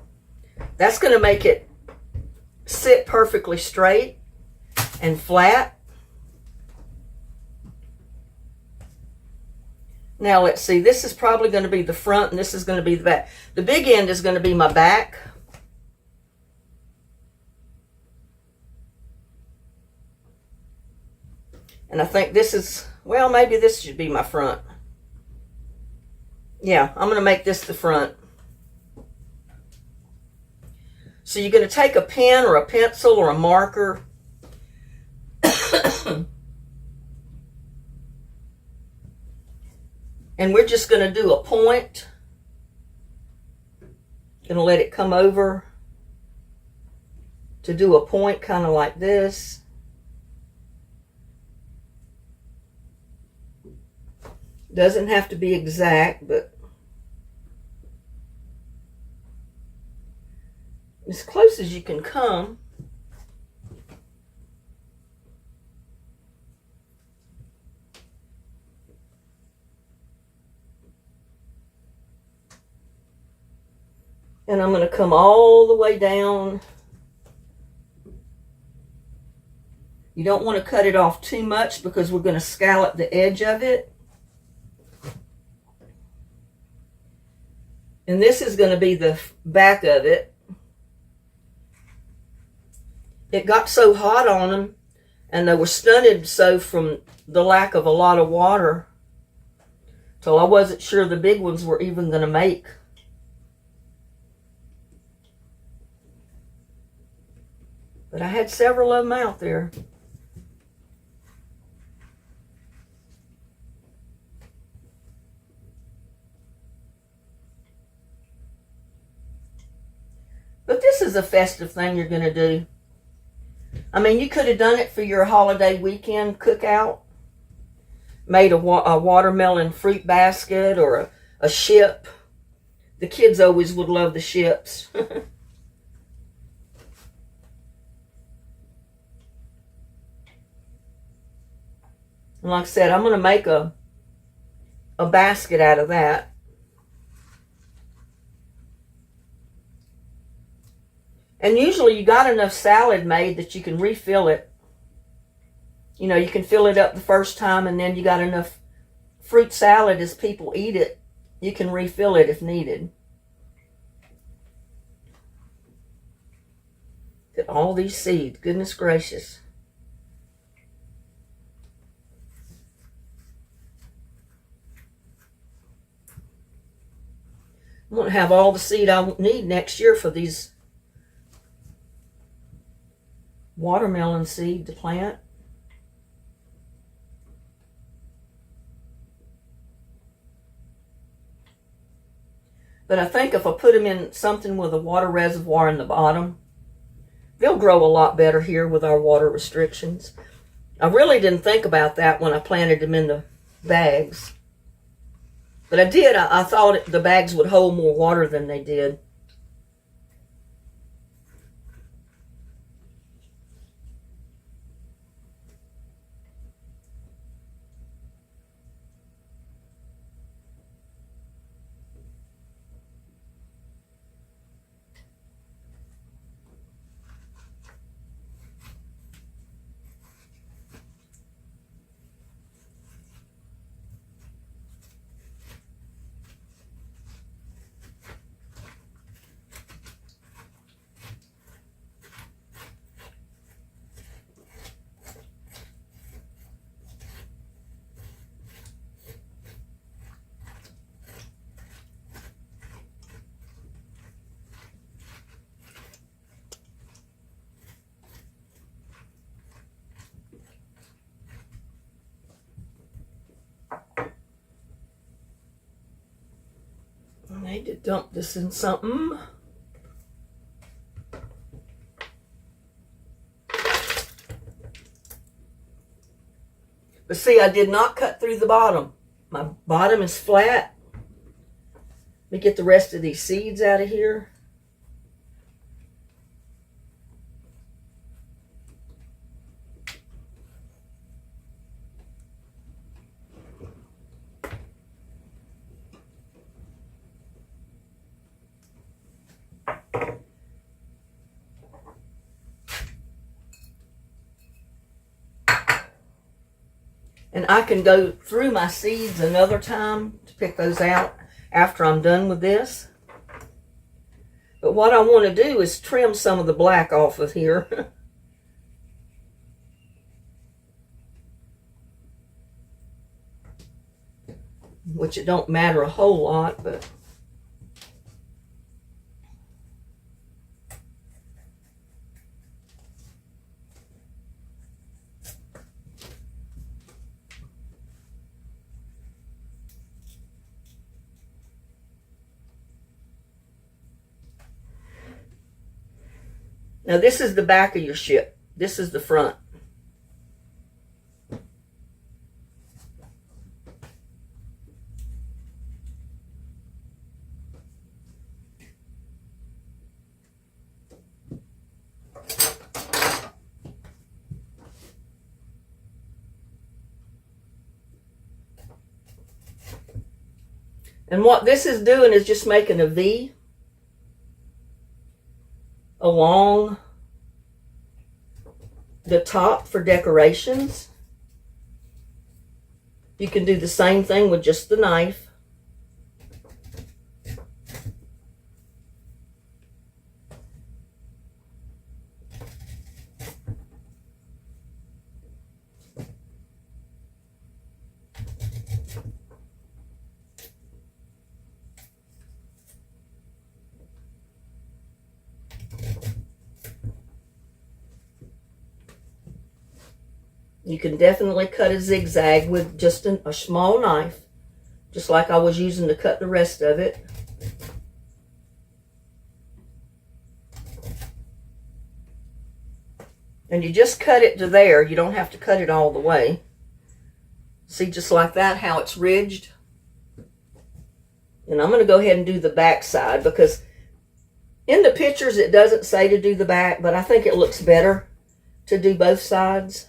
That's going to make it sit perfectly straight and flat. Now let's see, this is probably going to be the front and this is going to be the back. The big end is going to be my back. And I think this is, well, maybe this should be my front. Yeah, I'm going to make this the front. So you're going to take a pen or a pencil or a marker. And we're just going to do a point. Going to let it come over to do a point kind of like this. Doesn't have to be exact, but as close as you can come. And I'm going to come all the way down. You don't want to cut it off too much because we're going to scallop the edge of it. And this is going to be the back of it. It got so hot on them, and they were stunted so from the lack of a lot of water, till I wasn't sure the big ones were even going to make. But I had several of them out there. But this is a festive thing you're going to do. I mean, you could have done it for your holiday weekend cookout. Made a watermelon fruit basket or a ship. The kids always would love the ships. And like I said, I'm going to make a basket out of that. And usually you got enough salad made that you can refill it. You know, you can fill it up the first time, and then you got enough fruit salad as people eat it. You can refill it if needed. Look at all these seeds. Goodness gracious. I'm going to have all the seed I need next year for these watermelon seed to plant. But I think if I put them in something with a water reservoir in the bottom, they'll grow a lot better here with our water restrictions. I really didn't think about that when I planted them in the bags. But I did. I thought the bags would hold more water than they did. I need to dump this in something. But see, I did not cut through the bottom. My bottom is flat. Let me get the rest of these seeds out of here. And I can go through my seeds another time to pick those out after I'm done with this. But what I want to do is trim some of the black off of here. which it don't matter a whole lot, but now this is the back of your ship. This is the front. And what this is doing is just making a V along the top for decorations. You can do the same thing with just the knife. You can definitely cut a zigzag with just a small knife, just like I was using to cut the rest of it. And you just cut it to there. You don't have to cut it all the way. See, just like that, how it's ridged. And I'm going to go ahead and do the back side, because in the pictures it doesn't say to do the back, but I think it looks better to do both sides.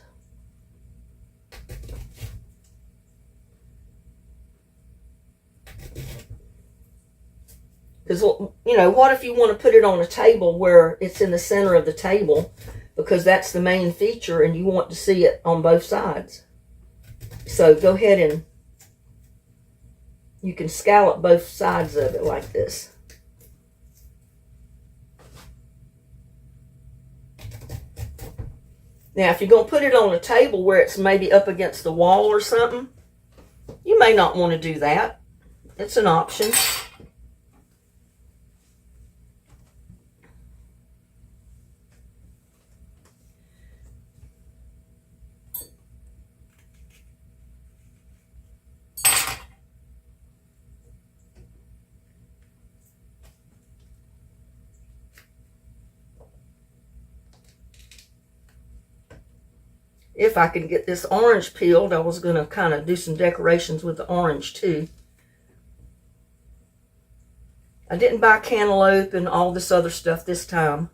Because, you know, what if you want to put it on a table where it's in the center of the table, because that's the main feature and you want to see it on both sides. So go ahead and you can scallop both sides of it like this. Now, if you're going to put it on a table where it's maybe up against the wall or something, you may not want to do that. It's an option. If I could get this orange peeled, I was going to kind of do some decorations with the orange too. I didn't buy cantaloupe and all this other stuff this time.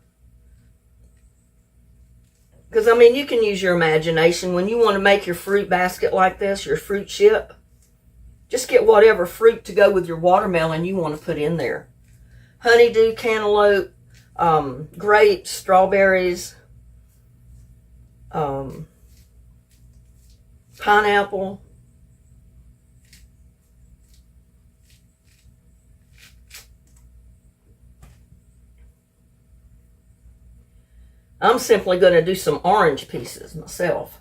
Because, I mean, you can use your imagination. When you want to make your fruit basket like this, your fruit chip, just get whatever fruit to go with your watermelon you want to put in there. Honeydew, cantaloupe, grapes, strawberries, pineapple. I'm simply going to do some orange pieces myself.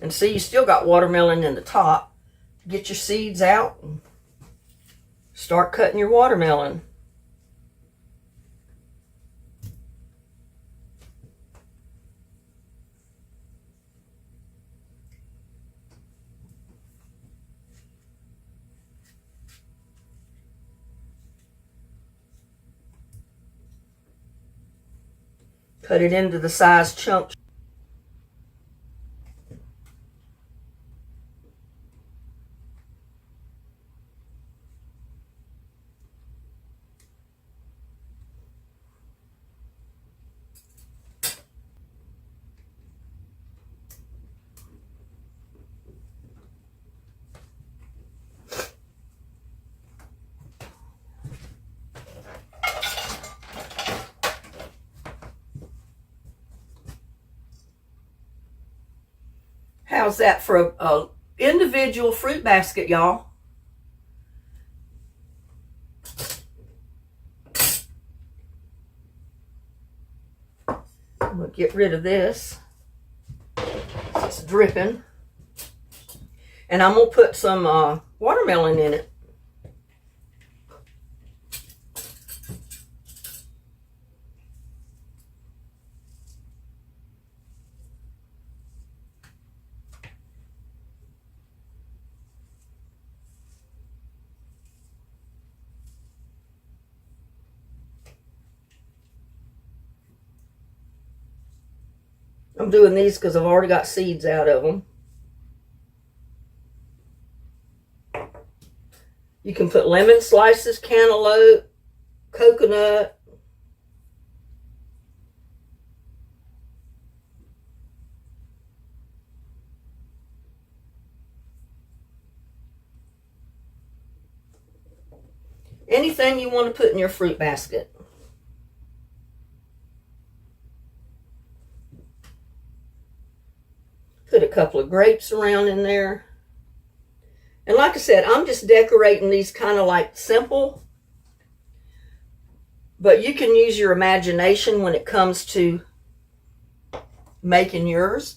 And see, you still got watermelon in the top. Get your seeds out and start cutting your watermelon. Cut it into the size chunks. How's that for a individual fruit basket, y'all? I'm going to get rid of this. It's dripping. And I'm going to put some watermelon in it. I'm doing these because I've already got seeds out of them. You can put lemon slices, cantaloupe, coconut. Anything you want to put in your fruit basket. Put a couple of grapes around in there. And like I said, I'm just decorating these kind of like simple. But you can use your imagination when it comes to making yours.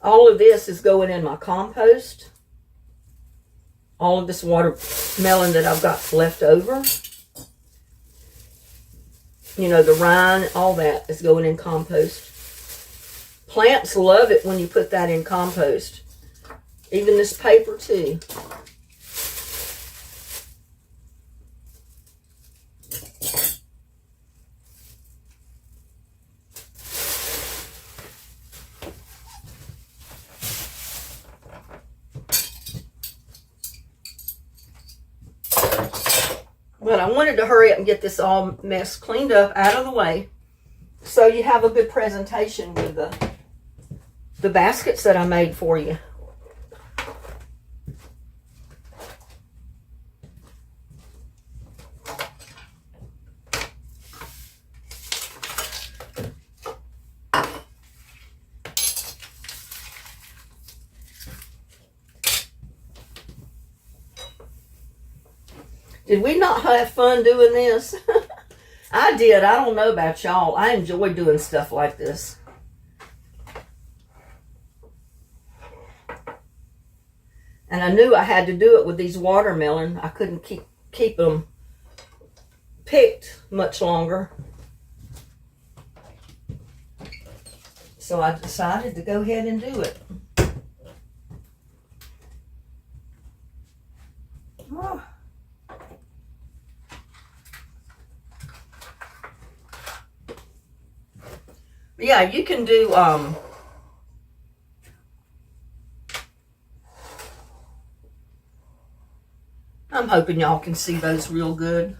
All of this is going in my compost. All of this watermelon that I've got left over. You know, the rind, all that is going in compost. Plants love it when you put that in compost. Even this paper too. But I wanted to hurry up and get this all mess cleaned up out of the way so you have a good presentation with the baskets that I made for you. Did we not have fun doing this? I did. I don't know about y'all. I enjoy doing stuff like this. And I knew I had to do it with these watermelon. I couldn't keep them picked much longer. So I decided to go ahead and do it. Oh. Yeah, you can do, I'm hoping y'all can see those real good.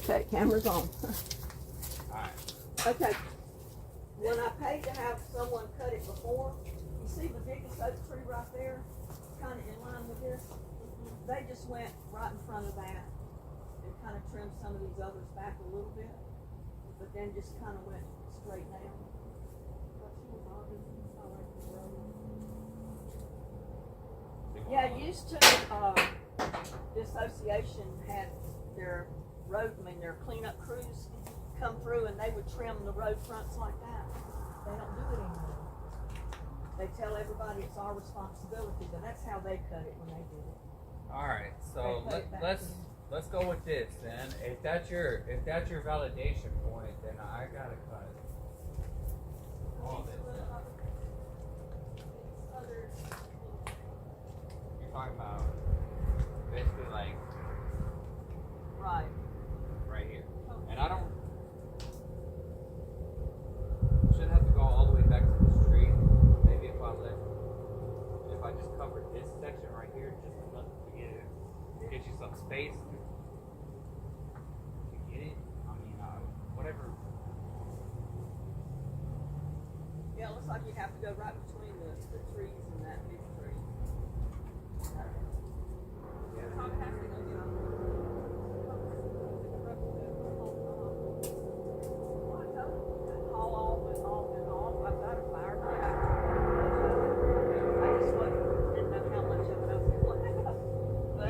Okay, camera's on. Alright. Okay. When I paid to have someone cut it before, you see the biggest oak tree right there? Kind of in line with this. They just went right in front of that and kind of trimmed some of these others back a little bit, but then just kind of went straight down. Yeah, used to, the association had their their cleanup crews come through and they would trim the road fronts like that. They don't do it anymore. They tell everybody it's our responsibility, but that's how they cut it when they did it. All right, so let's go with this then. If that's your validation point, then I gotta cut all this. You're talking about basically like Right. right here, and I don't shouldn't have to go all the way back to the street. Maybe if I let if I just covered this section right here just enough to get you some space to get it? I mean, whatever. Yeah, it looks like you have to go right between the trees and that big tree.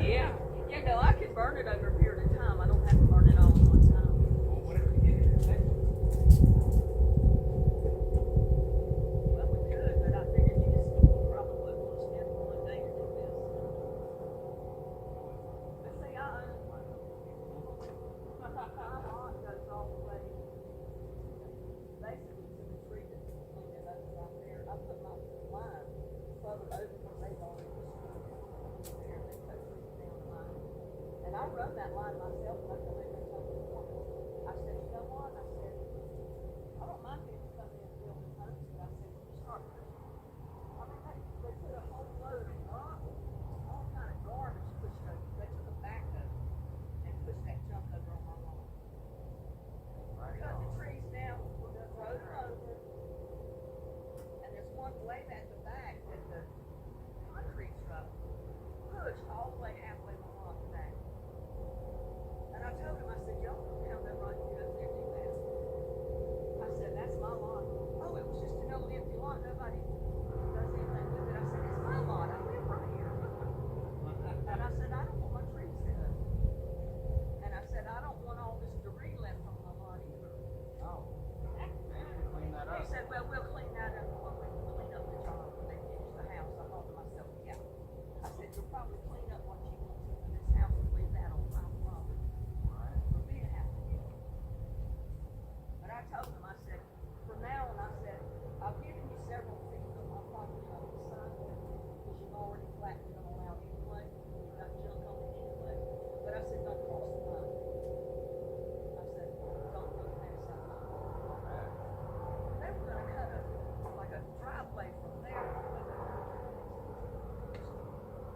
Yeah. Yeah. You know, I can burn it over a period of time. I don't have to burn it all at one time. Well, whatever you get. Well, we could, but I figured you just probably wouldn't want to spend one day to do this. But see, my aunt goes all the way basically to the tree that's pointed over right there. I put my line further over where they already destroyed it. There, they cut trees down the line. And I run that line myself when I come in there and I said, you know what? I said, I don't mind people coming in and building homes, but I said, when you start pushing, I mean, they put a whole load of rock, all kind of garbage pushed over. They took a backhoe and pushed that junk over on my lawn. Cut the trees down, we're gonna road them over. And there's one way at the back that the concrete truck pushed all the way halfway my lawn back. And I told him, I said, y'all don't have that right to go there and do that. I said, that's my lot. Oh, it was just an old empty lot. Nobody does anything with it. I said, it's my lot. I live right here. And I said, I don't want my trees cut. And I said, I don't want all this debris left on my lot either. Oh. Clean that up. He said, well, we'll clean that up when we clean up the job when they finish the house. I thought to myself, yeah. I said, you'll probably clean up what you want to in this house and leave that on my property. For me to have to do it. But I told him, I said, from now on, I said, I've given you several feet of my property on the side because you've already flattened it all out anyway. You've got junk on it anyway. But I said, don't cross the line. I said, don't put that side. They were going to cut like a driveway from there.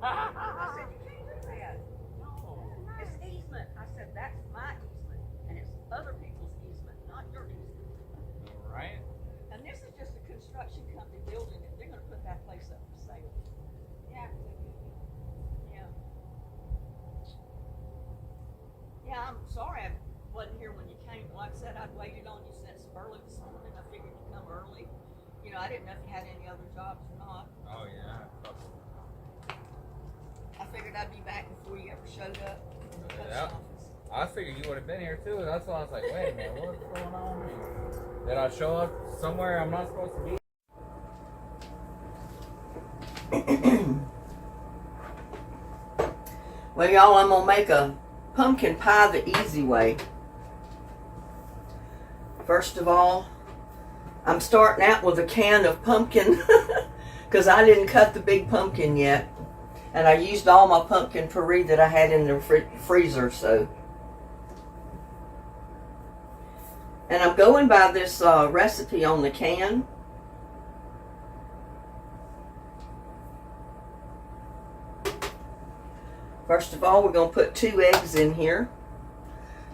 I said, you can't do that. No. It's easement. I said, that's my easement. And it's other people's easement, not your easement. Right? And this is just a construction company building it. They're gonna put that place up for sale. Yeah. Yeah. Yeah, I'm sorry I wasn't here when you came. Like I said, I'd waited on you since early this morning. I figured you'd come early. You know, I didn't know if you had any other jobs or not. Oh, yeah. I figured I'd be back before you ever showed up in the post Yeah. office. I figured you would have been here too. That's why I was like, wait a minute, what's going on here? Did I show up somewhere I'm not supposed to be? Well, y'all, I'm gonna make a pumpkin pie the easy way. First of all, I'm starting out with a can of pumpkin because I didn't cut the big pumpkin yet. And I used all my pumpkin puree that I had in the freezer, so. And I'm going by this recipe on the can. First of all, we're going to put 2 eggs in here.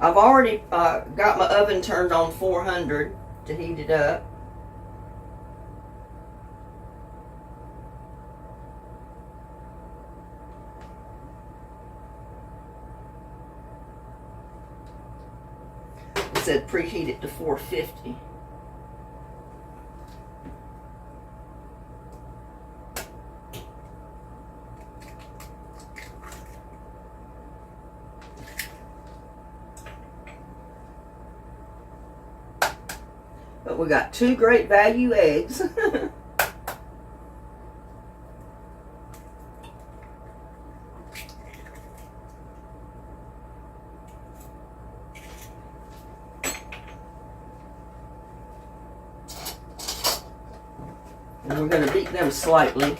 I've already got my oven turned on 400 to heat it up. It said preheat it to 450. But we got 2 great value eggs. And we're going to beat them slightly.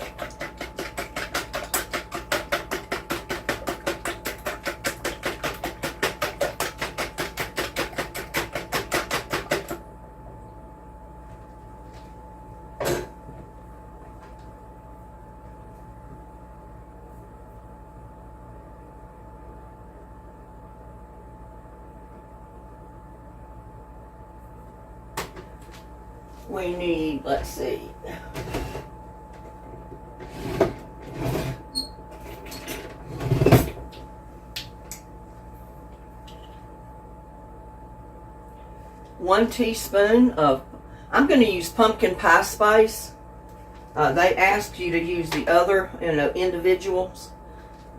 We need, let's see, one teaspoon of, I'm going to use pumpkin pie spice. They asked you to use the other, individuals,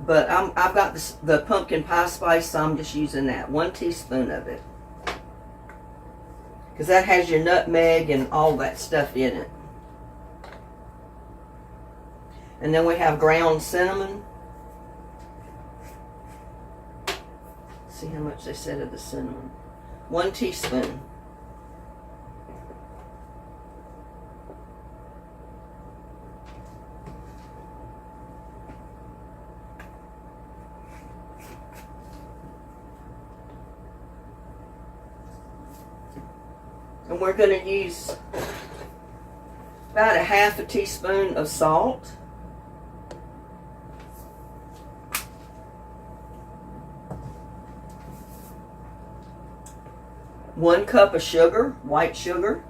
but I've got the pumpkin pie spice, so I'm just using that. 1 teaspoon of it. Because that has your nutmeg and all that stuff in it. And then we have ground cinnamon. See how much they said of the cinnamon. 1 teaspoon. And we're going to use about 1/2 teaspoon of salt. One cup of sugar, white sugar.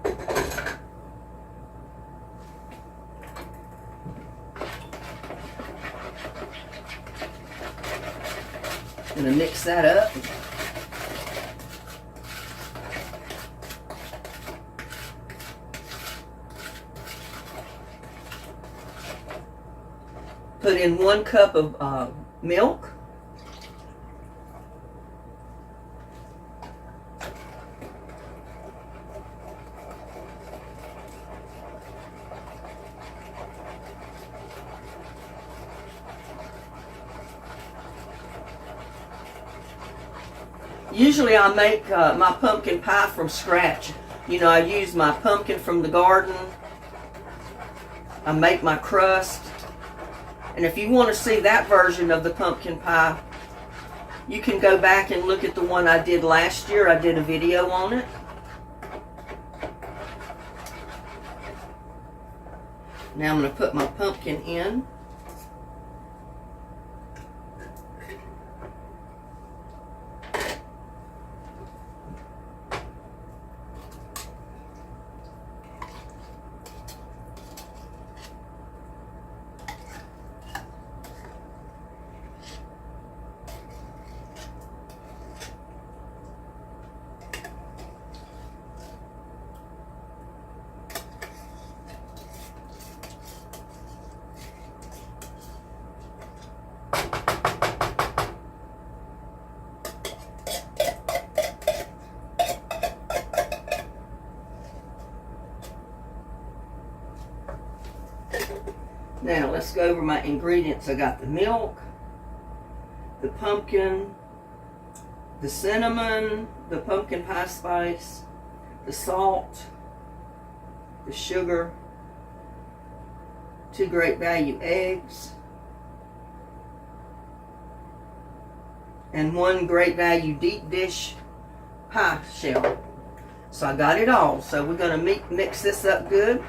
I'm going to mix that up. Put in 1 cup of milk. Usually I make my pumpkin pie from scratch. I use my pumpkin from the garden. I make my crust. And if you want to see that version of the pumpkin pie, you can go back and look at the one I did last year. I did a video on it. Now I'm going to put my pumpkin in. Now let's go over my ingredients. I got the milk, the pumpkin, the cinnamon, the pumpkin pie spice, the salt, the sugar, 2 Great Value eggs, and 1 Great Value deep dish pie shell. So I got it all. So we're going to mix this up good.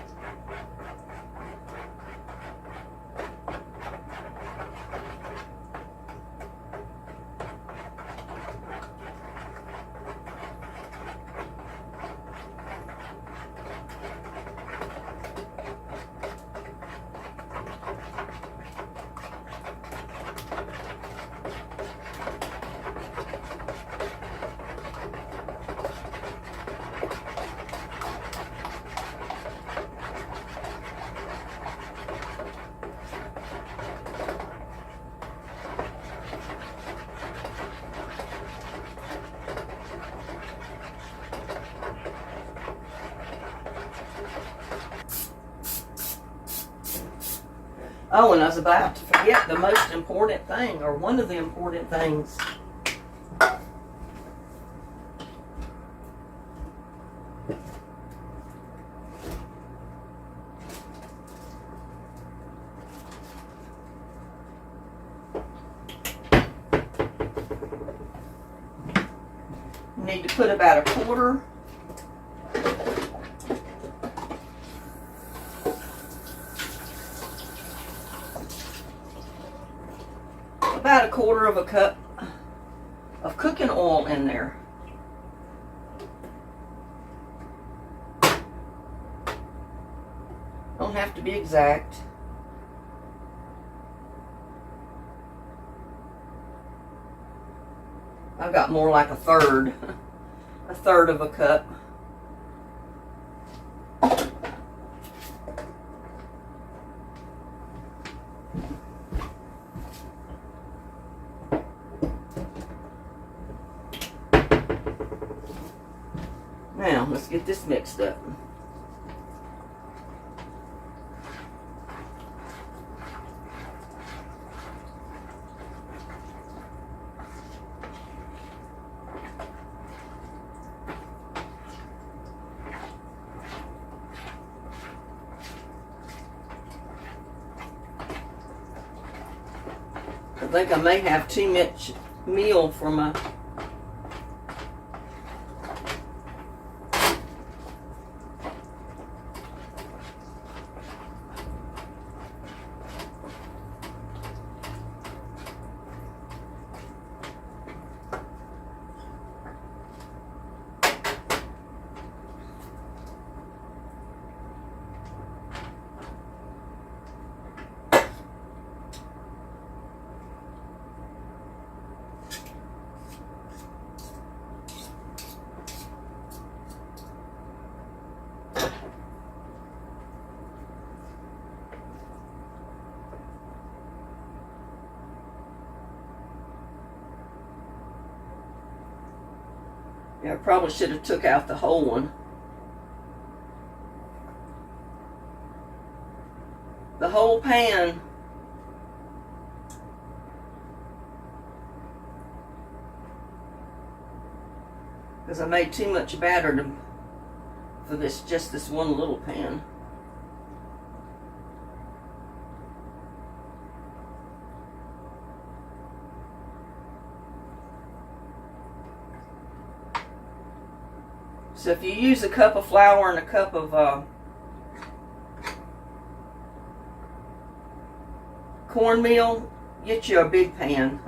Oh, and I was about to forget the most important thing, or one of the important things. You need to put about 1/4. About 1/4 of a cup of cooking oil in there. Don't have to be exact. I got more like a third of a cup. Now, let's get this mixed up. I think I may have too much meal for my I probably should have took out the whole one. The whole pan. Because I made too much batter for just this one little pan. So if you use a cup of flour and a cup of cornmeal, get you a big pan.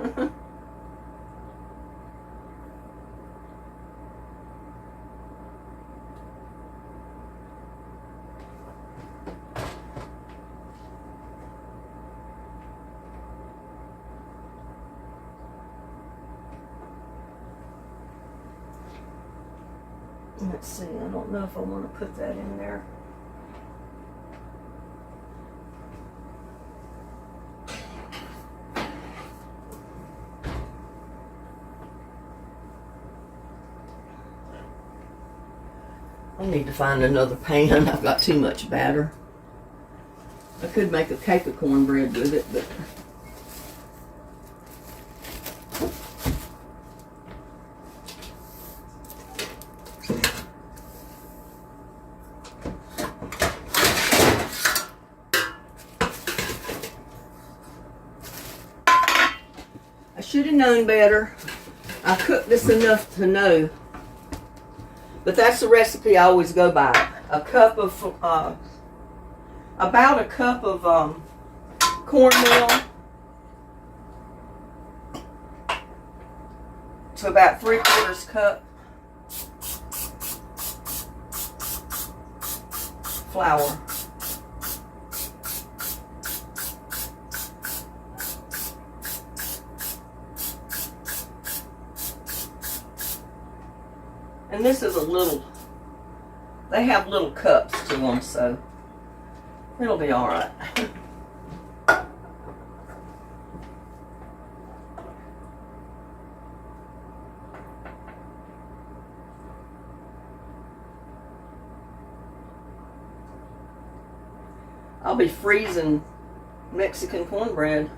Let's see, I don't know if I want to put that in there. I need to find another pan. I've got too much batter. I could make a cake of cornbread with it, but I should have known better. I cooked this enough to know. But that's the recipe I always go by. A cup of, about a cup of cornmeal to about 3/4 cup flour. And this is a little, they have little cups to them, so it'll be all right. I'll be freezing Mexican cornbread.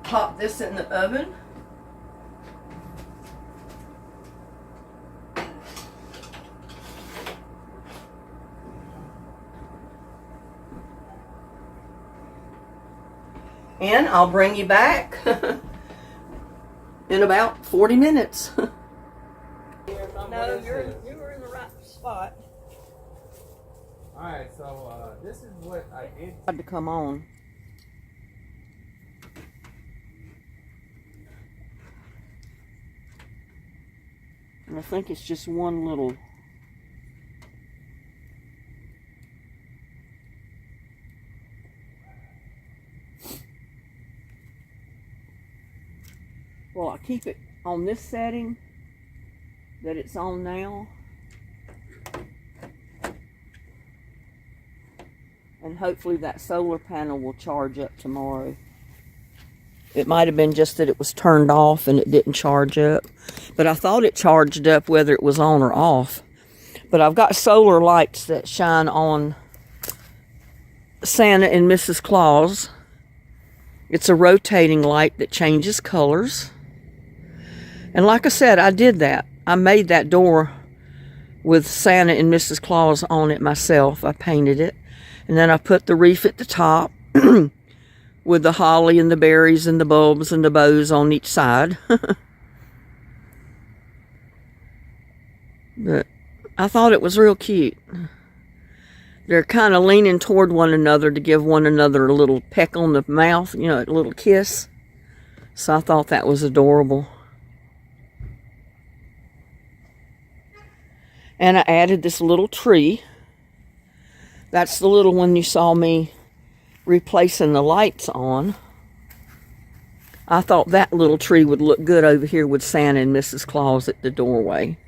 pop this in the oven. And I'll bring you back in about 40 minutes. No, you were in the right spot. Alright, so this is what I did. Had to come on. And I think it's just one little. Well, I keep it on this setting that it's on now. And hopefully that solar panel will charge up tomorrow. It might have been just that it was turned off and it didn't charge up. But I thought it charged up whether it was on or off. But I've got solar lights that shine on Santa and Mrs. Claus. It's a rotating light that changes colors. And like I said, I did that. I made that door with Santa and Mrs. Claus on it myself. I painted it. And then I put the wreath at the top with the holly and the berries and the bulbs and the bows on each side. But I thought it was real cute. They're kind of leaning toward one another to give one another a little peck on the mouth, you know, a little kiss. So I thought that was adorable. And I added this little tree. That's the little one you saw me replacing the lights on. I thought that little tree would look good over here with Santa and Mrs. Claus at the doorway.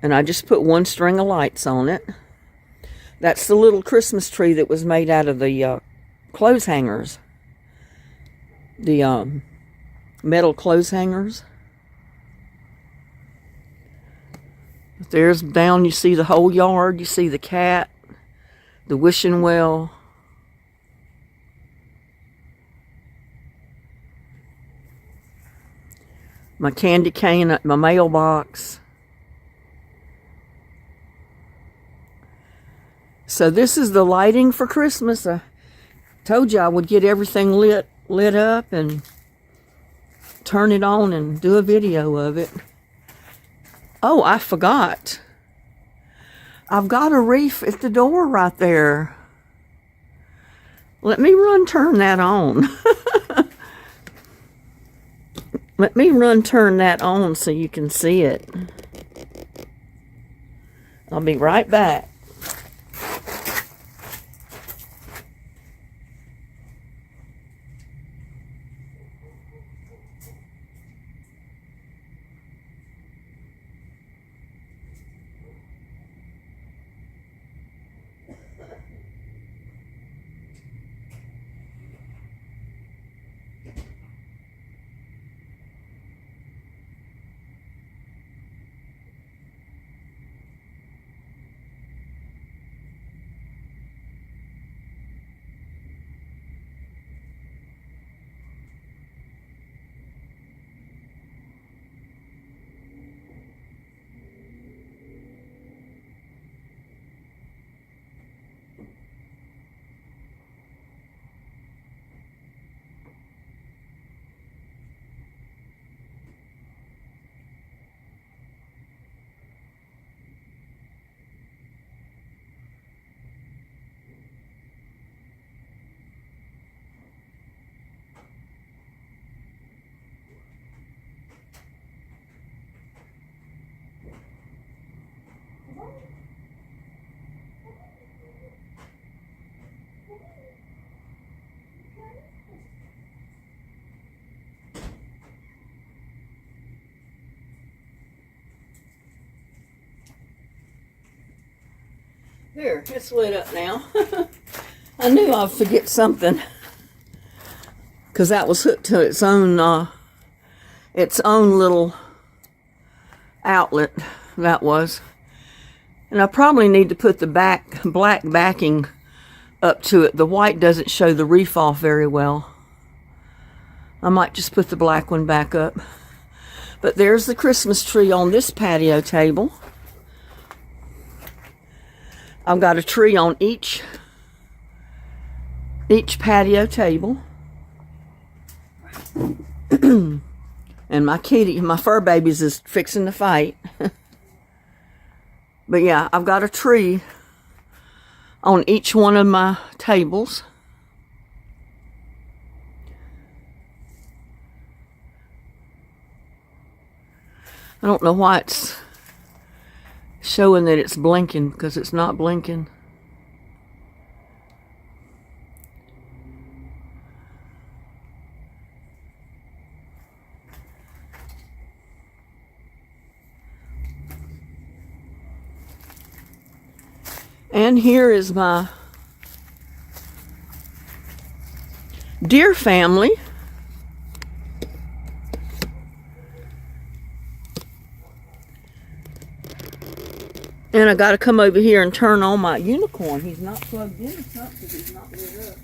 And I just put one string of lights on it. That's the little Christmas tree that was made out of the clothes hangers. The metal clothes hangers. There's down, you see the whole yard. You see the cat, the wishing well. My candy cane at my mailbox. So this is the lighting for Christmas. I told you I would get everything lit up and turn it on and do a video of it. Oh, I forgot. I've got a wreath at the door right there. Let me turn that on. Let me turn that on so you can see it. I'll be right back. There, it's lit up now. I knew I'd forget something, because that was hooked to its own little outlet. That was. And I probably need to put the black backing up to it. The white doesn't show the wreath off very well. I might just put the black one back up. But there's the Christmas tree on this patio table. I've got a tree on each patio table. And my kitty, my fur babies is fixing to fight. But yeah, I've got a tree on each one of my tables. I don't know why it's showing that it's blinking, because it's not blinking. And here is my deer family. And I got to come over here and turn on my unicorn. He's not plugged in or something because he's not lit up.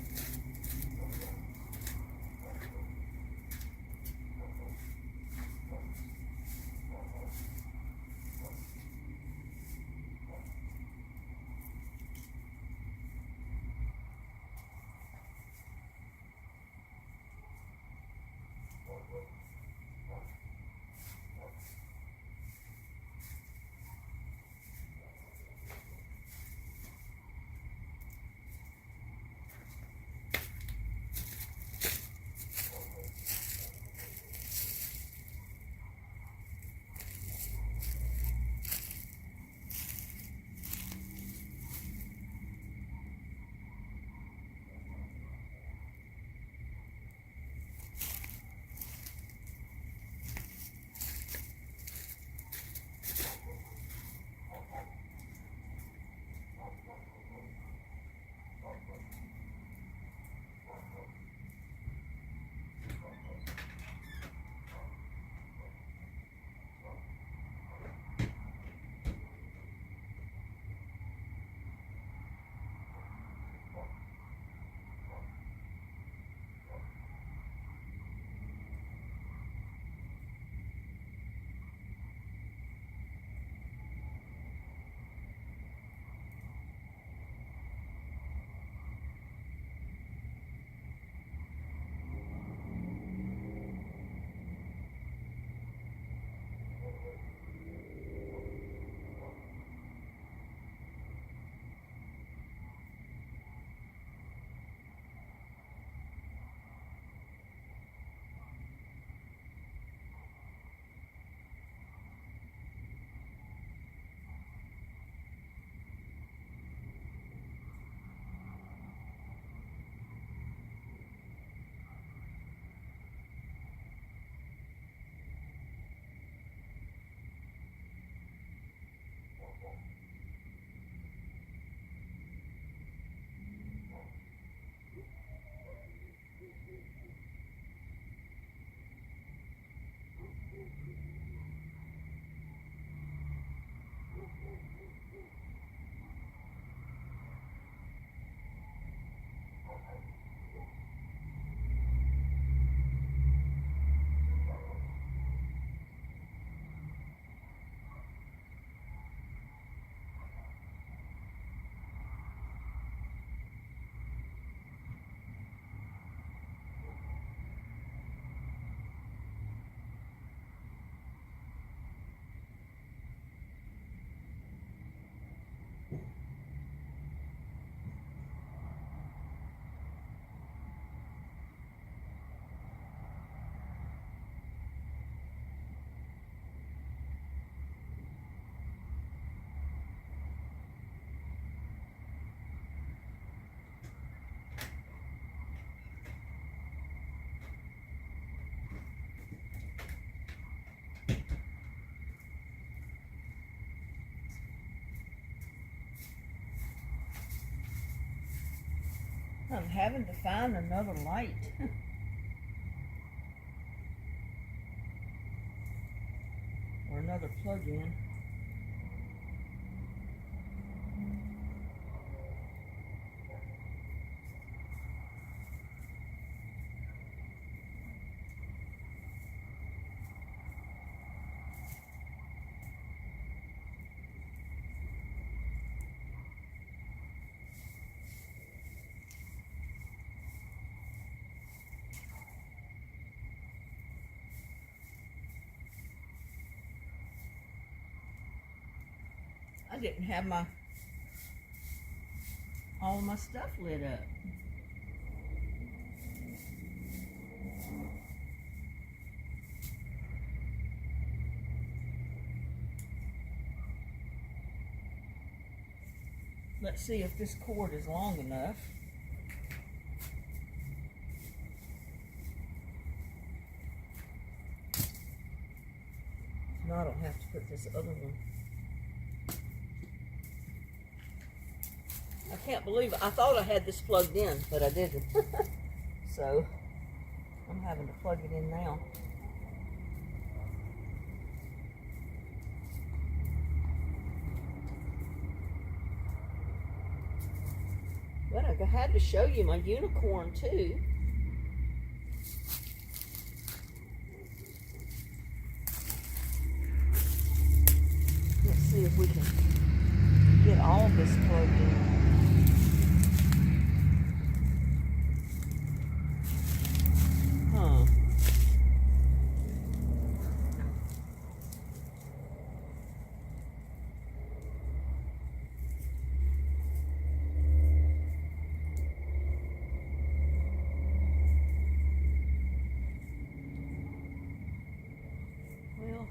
I'm having to find another light. Or another plug-in. I didn't have all my stuff lit up. Let's see if this cord is long enough. No, I don't have to put this other one. I can't believe it. I thought I had this plugged in, but I didn't. So I'm having to plug it in now. But I had to show you my unicorn too. Let's see if we can get all this plugged in. Huh. Well,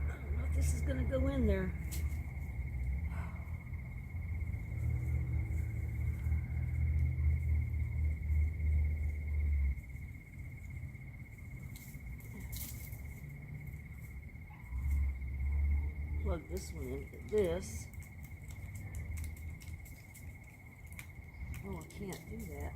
I don't know if this is going to go in there. Plug this one into this. Oh, I can't do that.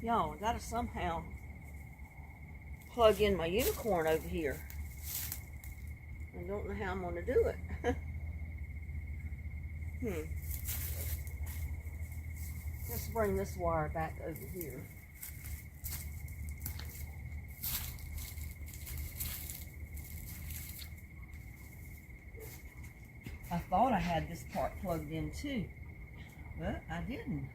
Y'all, I gotta somehow plug in my unicorn over here. I don't know how I'm gonna do it. Let's bring this wire back over here. I thought I had this part plugged in too, but I didn't.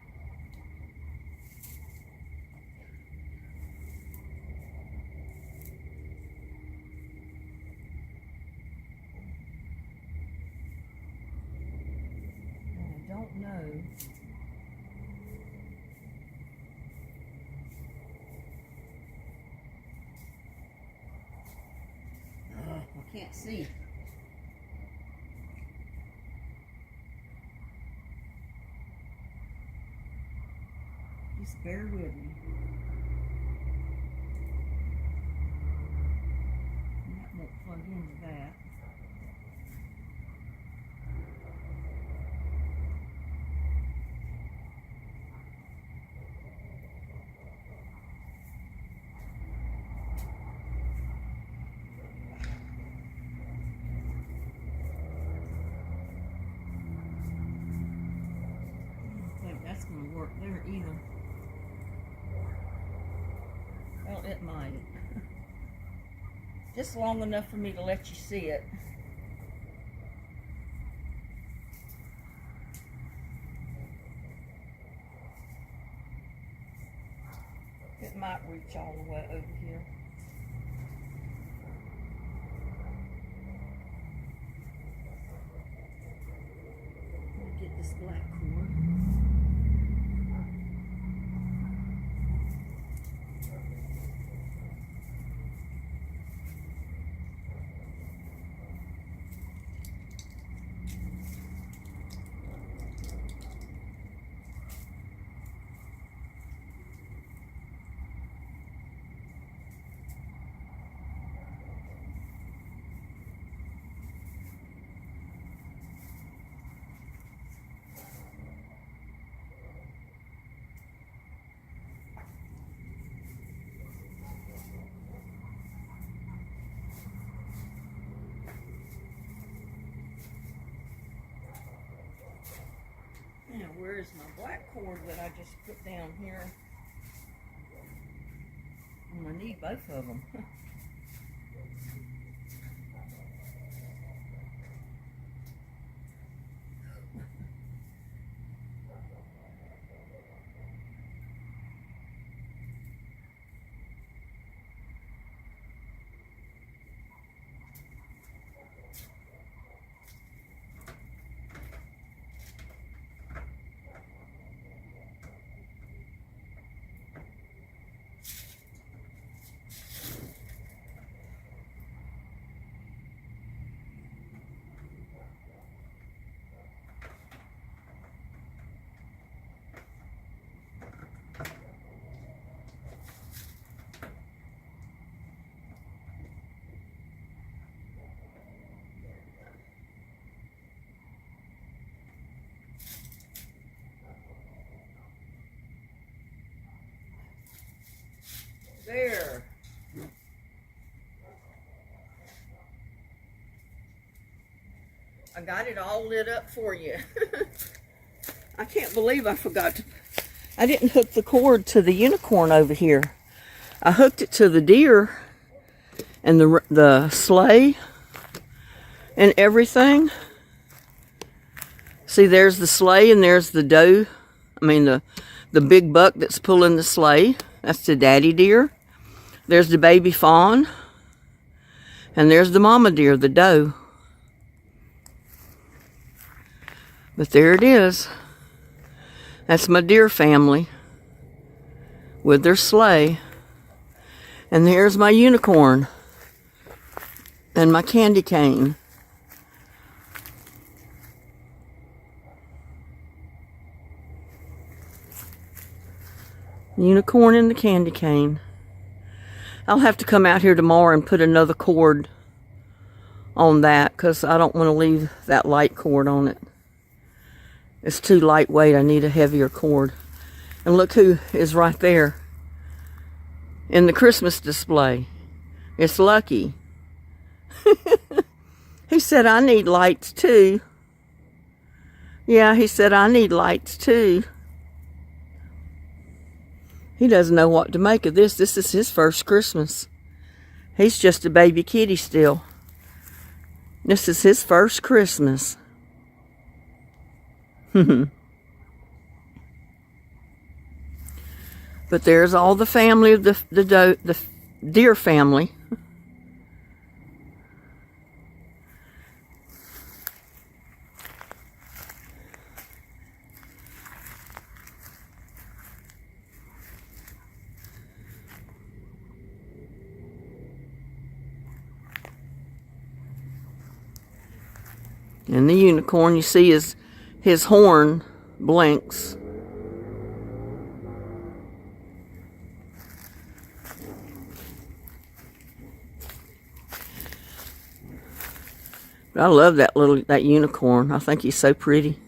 I don't know. I can't see. Just bear with me. That won't plug into that. That's going to work there either. Well, it might. Just long enough for me to let you see it. It might reach all the way over here. Let me get this black cord. Now, where is my black cord that I just put down here? I'm going to need both of them. There. I got it all lit up for you. I can't believe I forgot to... I didn't hook the cord to the unicorn over here. I hooked it to the deer and the sleigh and everything. See, there's the sleigh and there's the doe. I mean, the big buck that's pulling the sleigh. That's the daddy deer. There's the baby fawn. And there's the mama deer, the doe. But there it is. That's my deer family with their sleigh. And there's my unicorn and my candy cane. Unicorn and the candy cane. I'll have to come out here tomorrow and put another cord on that because I don't want to leave that light cord on it. It's too lightweight. I need a heavier cord. And look who is right there in the Christmas display. It's Lucky. He said, I need lights too. Yeah, he said, I need lights too. He doesn't know what to make of this. This is his first Christmas. He's just a baby kitty still. This is his first Christmas. But there's all the family of the deer family. And the unicorn, you see his horn blinks. But I love that unicorn. I think he's so pretty.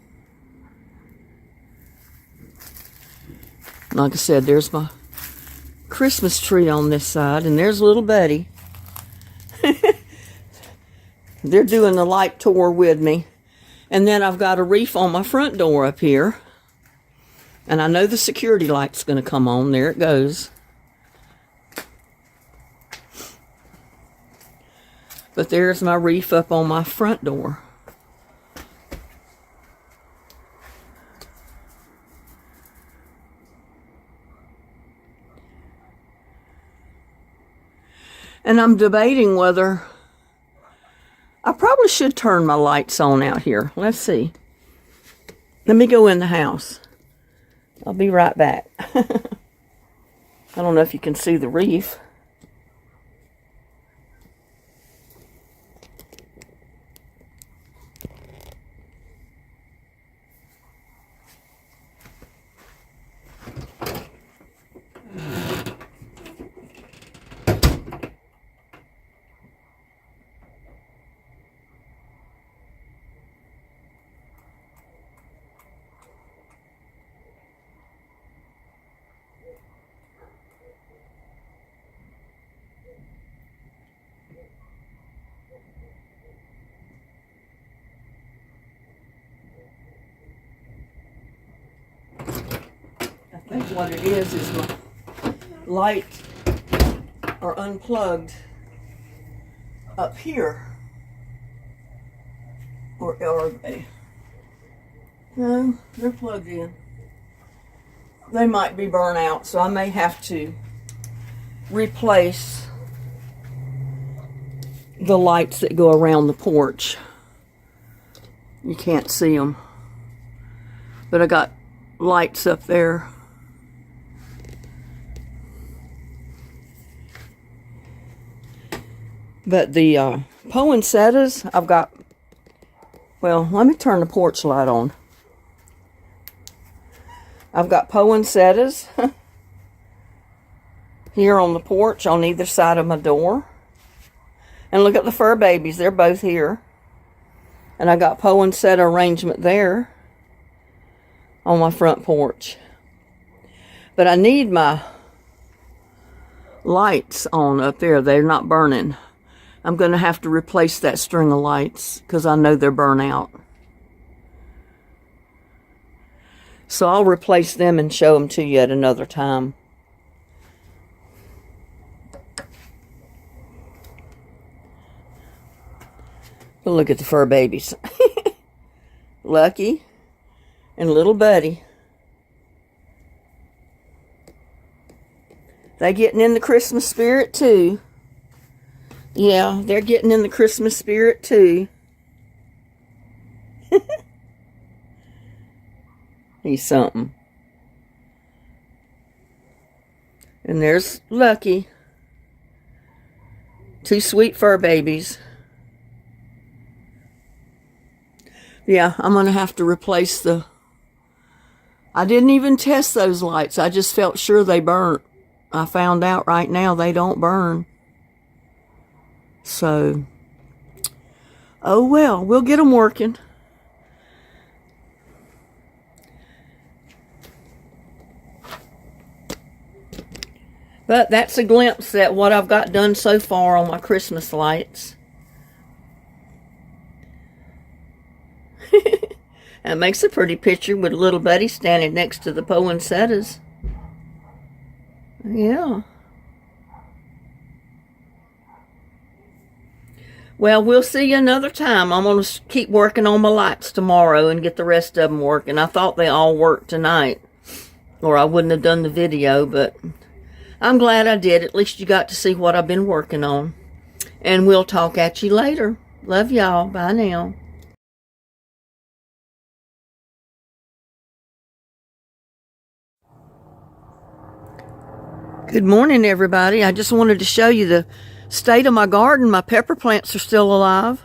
Like I said, there's my Christmas tree on this side, and there's little Buddy. They're doing the light tour with me. And then I've got a reef on my front door up here. And I know the security light's going to come on. There it goes. But there's my reef up on my front door. And I'm debating whether... I probably should turn my lights on out here. Let's see. Let me go in the house. I'll be right back. I don't know if you can see the reef. I think what it is my light are unplugged up here. Or are they? No, they're plugged in. They might be burnt out, so I may have to replace the lights that go around the porch. You can't see them. But I got lights up there. But the poinsettias, I've got, well, let me turn the porch light on. I've got poinsettias here on the porch on either side of my door. And look at the fur babies, they're both here. And I got poinsettia arrangement there on my front porch. But I need my lights on up there. They're not burning. I'm going to have to replace that string of lights because I know they're burnt out. So I'll replace them and show them to you at another time. But look at the fur babies. Lucky and little Buddy. They're getting in the Christmas spirit too. Yeah, they're getting in the Christmas spirit too. He's something. And there's Lucky. Two sweet fur babies. Yeah, I'm going to have to replace the... I didn't even test those lights. I just felt sure they burnt. I found out right now they don't burn. So, oh well, we'll get them working. But that's a glimpse at what I've got done so far on my Christmas lights. That makes a pretty picture with little Buddy standing next to the poinsettias. Yeah. Well, we'll see you another time. I'm going to keep working on my lights tomorrow and get the rest of them working. I thought they all worked tonight, or I wouldn't have done the video, but I'm glad I did. At least you got to see what I've been working on. And we'll talk at you later. Love y'all. Bye now. Good morning, everybody. I just wanted to show you the state of my garden. My pepper plants are still alive.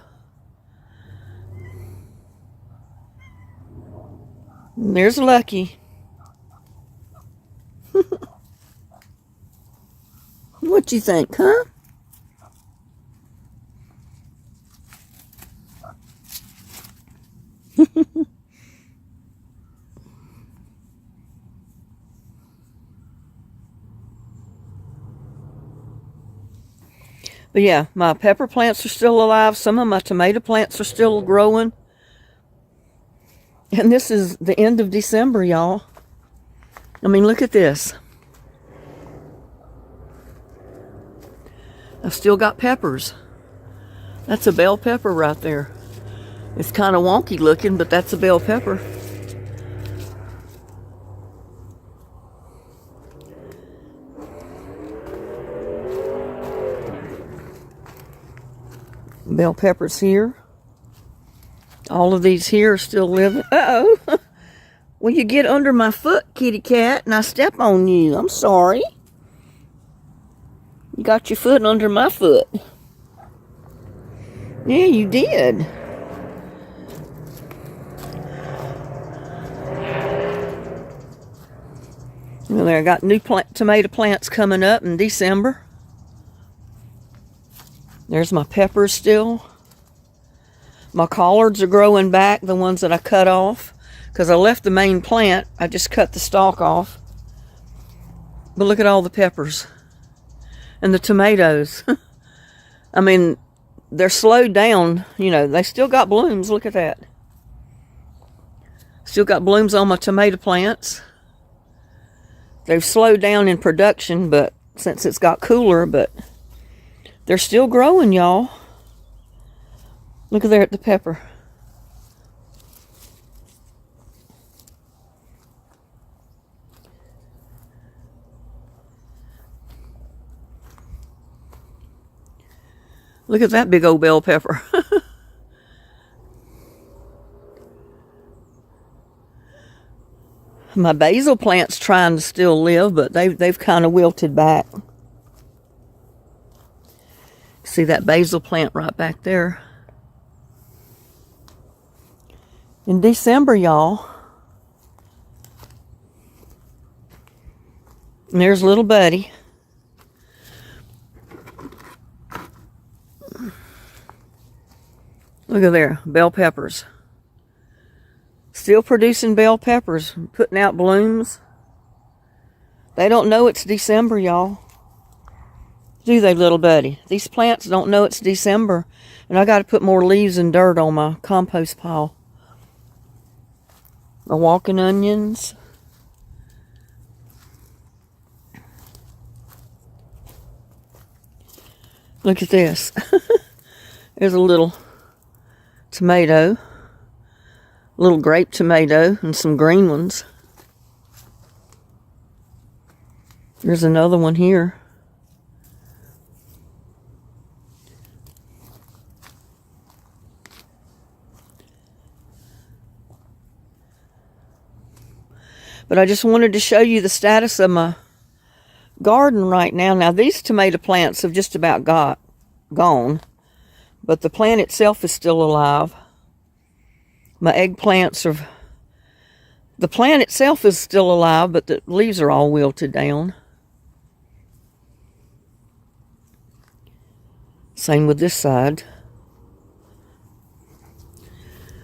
And there's Lucky. What you think, huh? But yeah, my pepper plants are still alive. Some of my tomato plants are still growing. And this is the end of December, y'all. I mean, look at this. I've still got peppers. That's a bell pepper right there. It's kind of wonky looking, but that's a bell pepper. Bell peppers here. All of these here are still living. Uh-oh. Well, you get under my foot, kitty cat, and I step on you. I'm sorry. You got your foot under my foot. Yeah, you did. Well, there, I got new tomato plants coming up in December. There's my peppers still. My collards are growing back, the ones that I cut off. Because I left the main plant, I just cut the stalk off. But look at all the peppers. And the tomatoes. I mean, they're slowed down. You know, they still got blooms. Look at that. Still got blooms on my tomato plants. They've slowed down in production, but since it's got cooler, but they're still growing, y'all. Look there at the pepper. Look at that big old bell pepper. My basil plant's trying to still live, but they've kind of wilted back. See that basil plant right back there. In December, y'all. And there's little Buddy. Look at there, bell peppers. Still producing bell peppers, putting out blooms. They don't know it's December, y'all. Do they, little buddy? These plants don't know it's December, and I got to put more leaves and dirt on my compost pile. My walking onions. Look at this. There's a little tomato, little grape tomato, and some green ones. There's another one here. But I just wanted to show you the status of my garden right now. Now, these tomato plants have just about gone, but the plant itself is still alive. My eggplants are... The plant itself is still alive, but the leaves are all wilted down. Same with this side.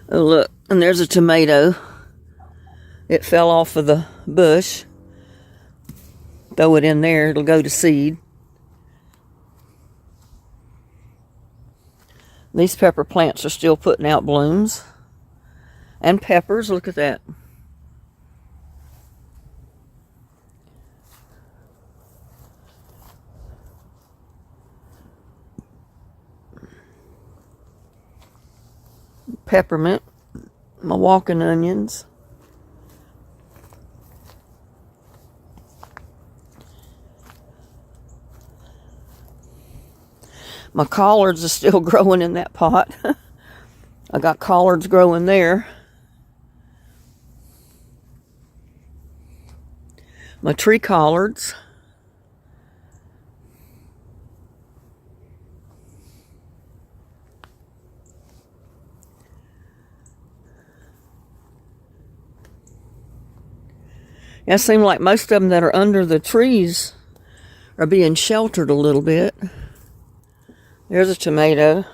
Oh, look, and there's a tomato. It fell off of the bush. Throw it in there, it'll go to seed. These pepper plants are still putting out blooms. And peppers, look at that. Peppermint, my walking onions. My collards are still growing in that pot. I got collards growing there. My tree collards. Yeah, it seems like most of them that are under the trees are being sheltered a little bit. There's a tomato.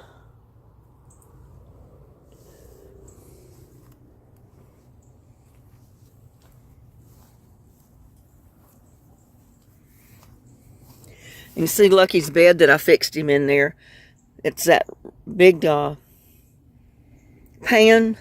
You can see Lucky's bed that I fixed him in there. It's that big pan.